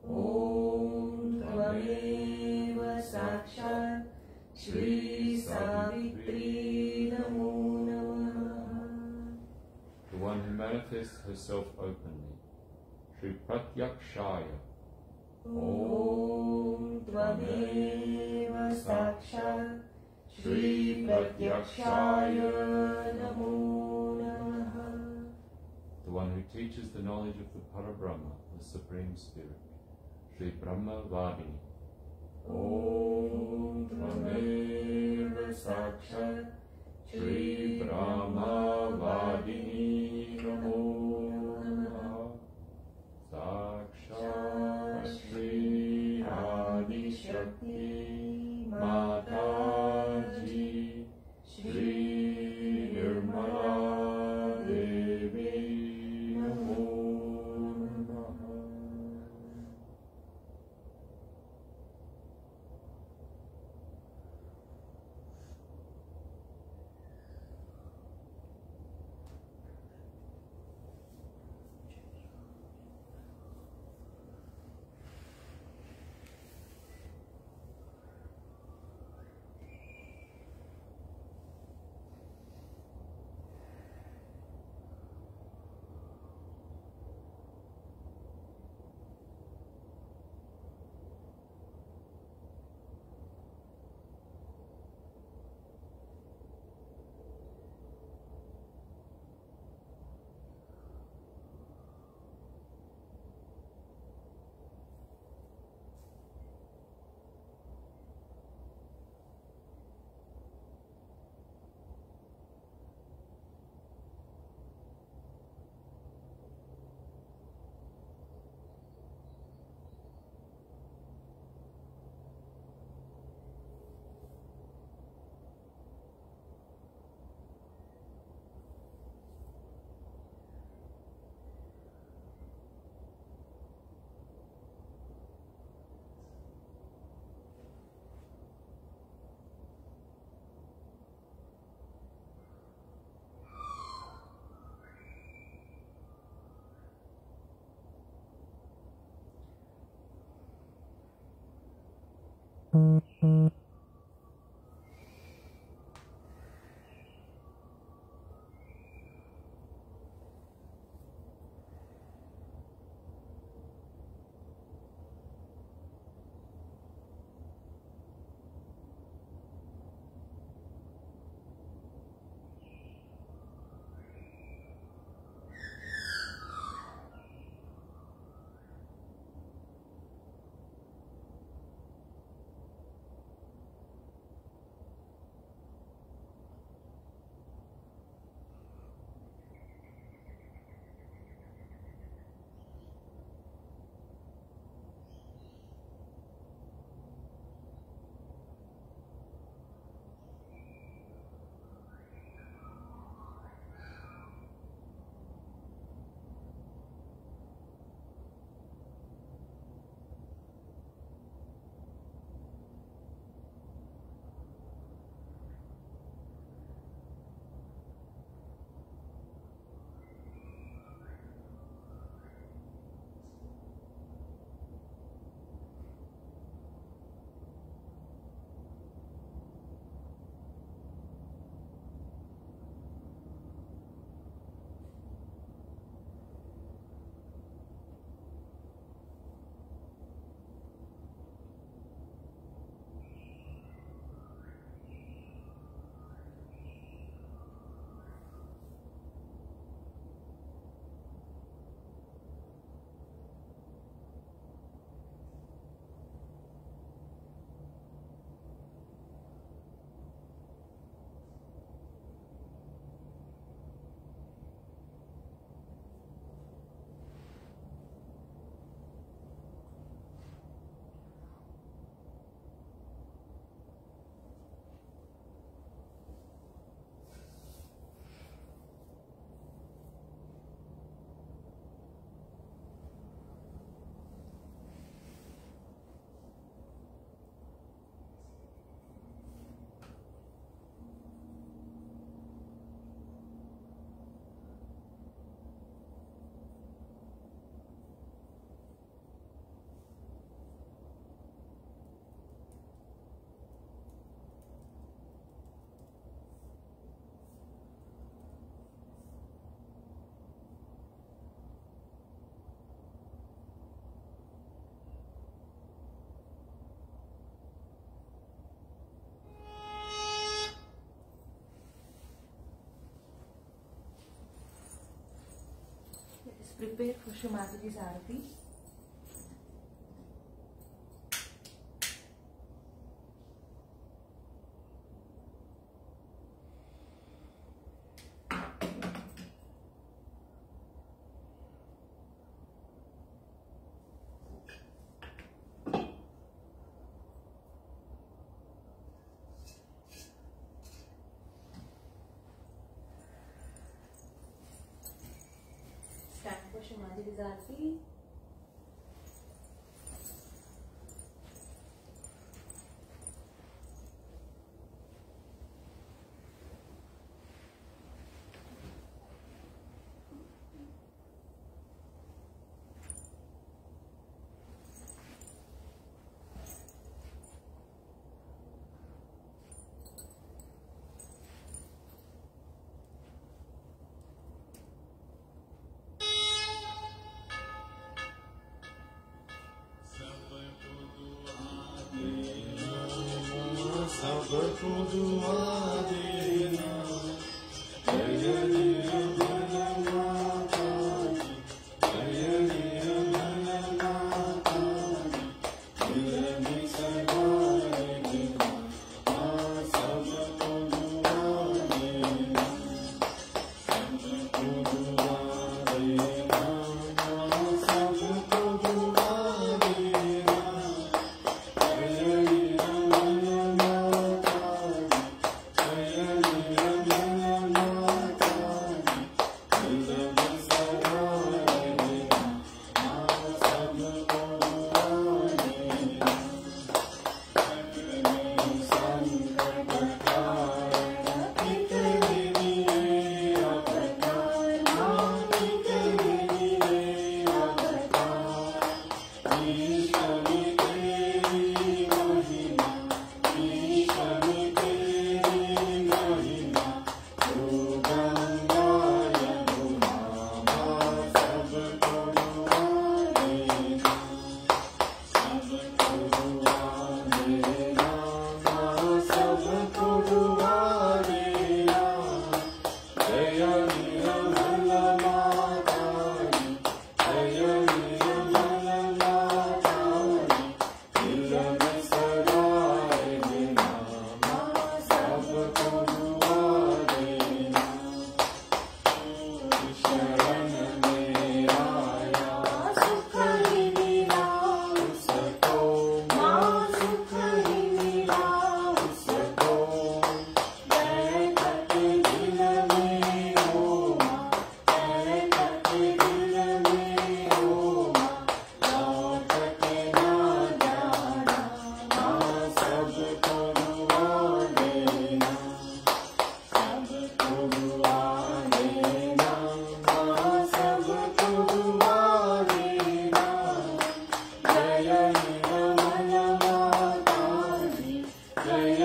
Om Tvameva Sakshat Shri Savitri Namo Namaha. The one who manifests herself openly, Shri Pratyakshaya. Om Tvameva Sakshat Shri Pratyakshaya Namo Namaha. The one who teaches the knowledge of the Parabrahma, the Supreme Spirit, Shri Brahma Vadini. Om Tvameva Sakshat Shri Brahma Vadini Namo Namaha. Prepare for Shri Mataji's Aarati. Stand for Shri Mataji's Aarati. Jaya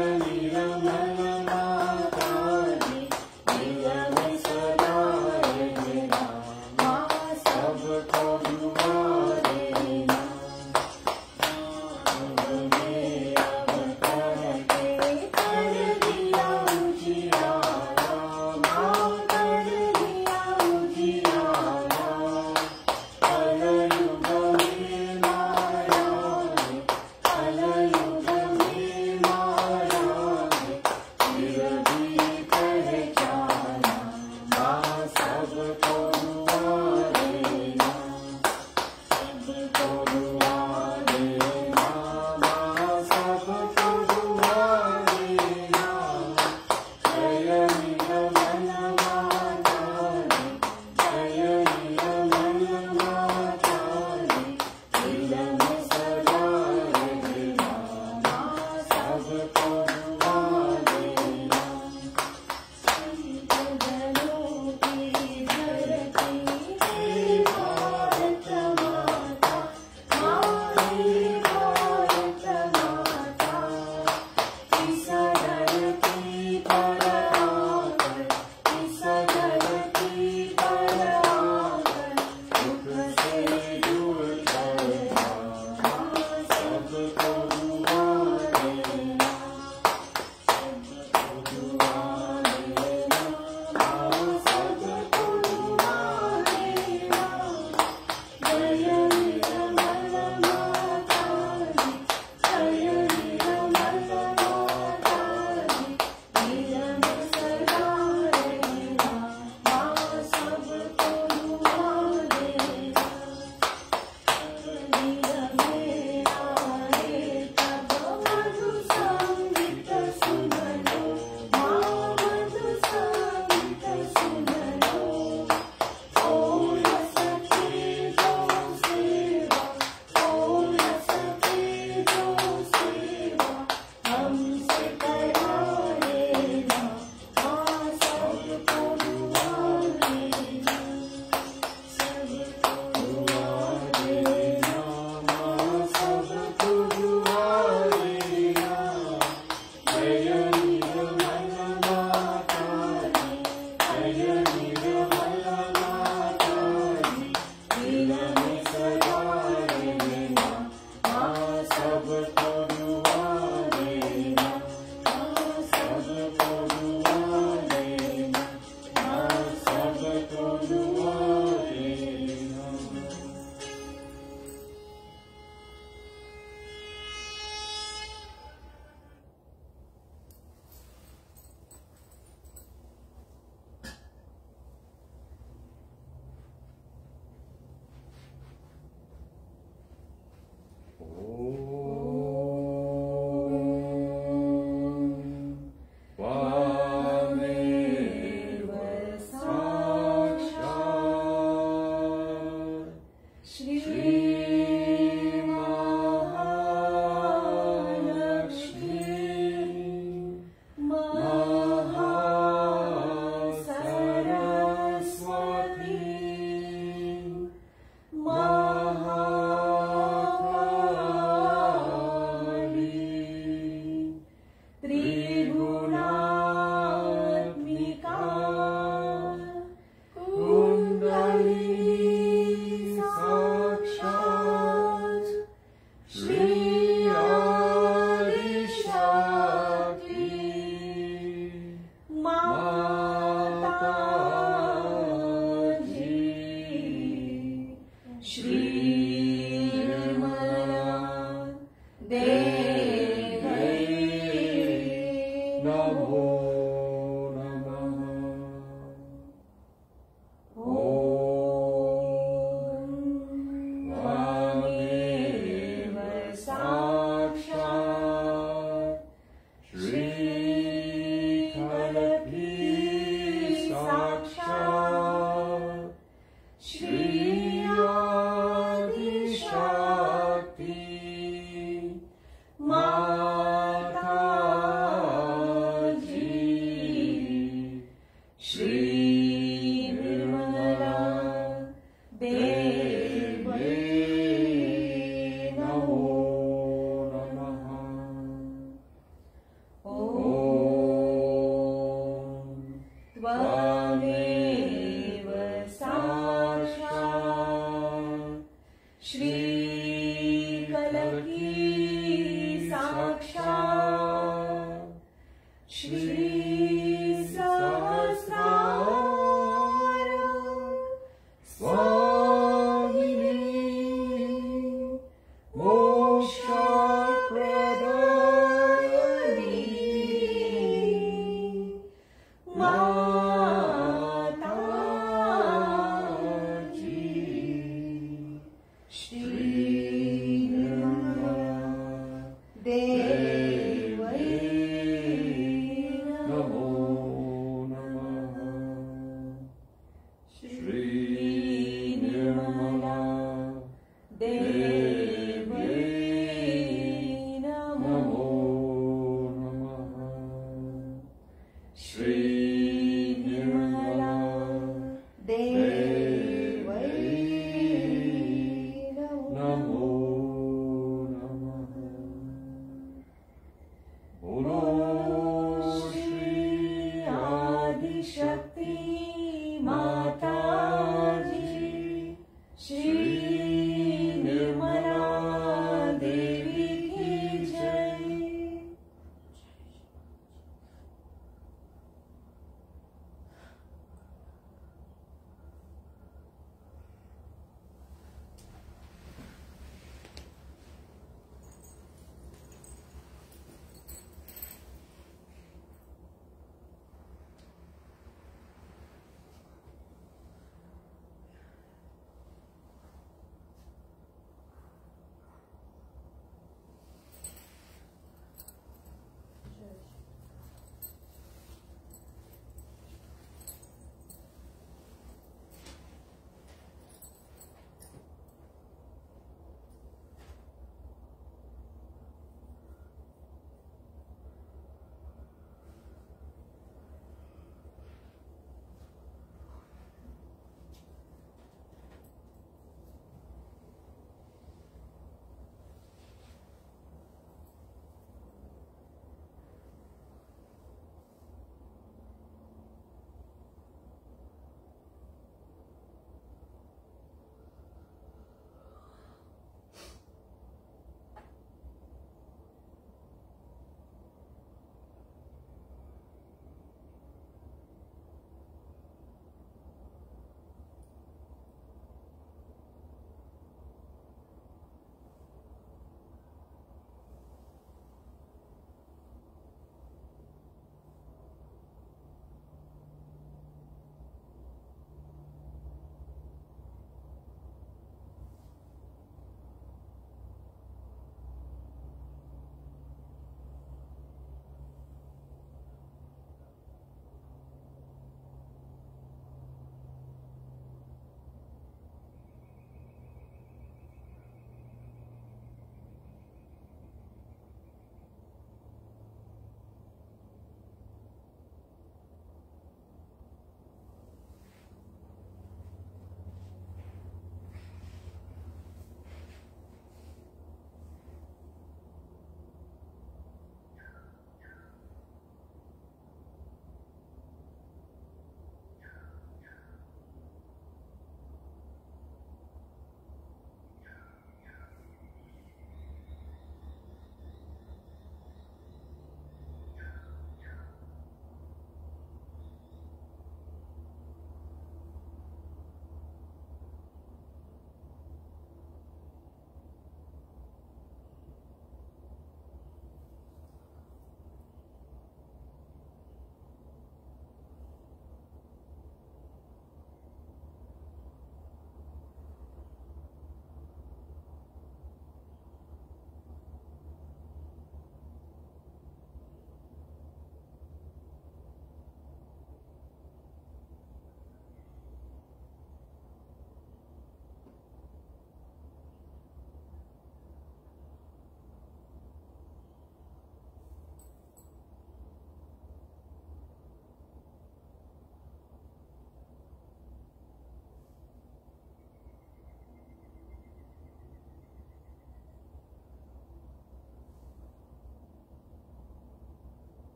Mom. Shri Sahasrara Swahini Moksha Pradayani Mataji Shri Nirmala Devai Namo Namaha. Shri Nirmala Devai Namo Namo Namaha. Shri Nirmala Devai Namo Namaha. Bolo Shri Adi Shakti Mataji Shri Nirmala Devi ki Jai.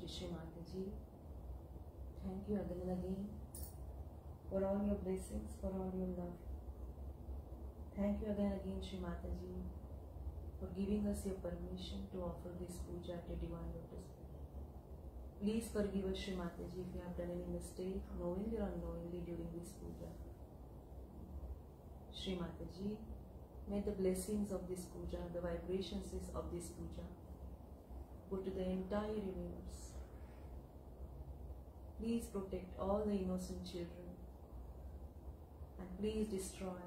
Shri Mataji, thank you again and again for all your blessings, for all your love. Thank you again and again, Shri Mataji. for giving us your permission to offer this puja at your divine lotus. Please forgive us, Shri Mataji, if we have done any mistake, knowingly or unknowingly, during this puja. Shri Mataji, may the blessings of this puja, the vibrations of this puja, go to the entire universe. Please protect all the innocent children, and please destroy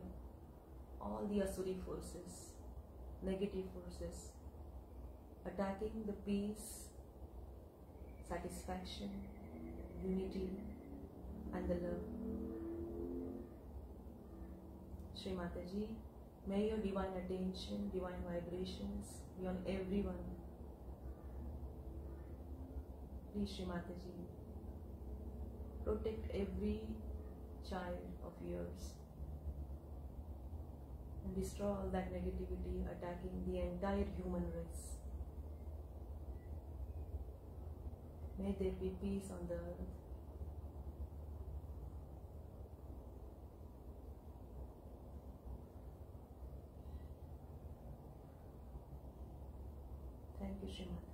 all the Asuri forces, negative forces, attacking the peace, satisfaction, unity, and the love. Shri Mataji, may your divine attention, divine vibrations be on everyone. Please, Shri Mataji, protect every child of yours and destroy all that negativity attacking the entire human race. May there be peace on the earth. Thank you, Shri Mataji.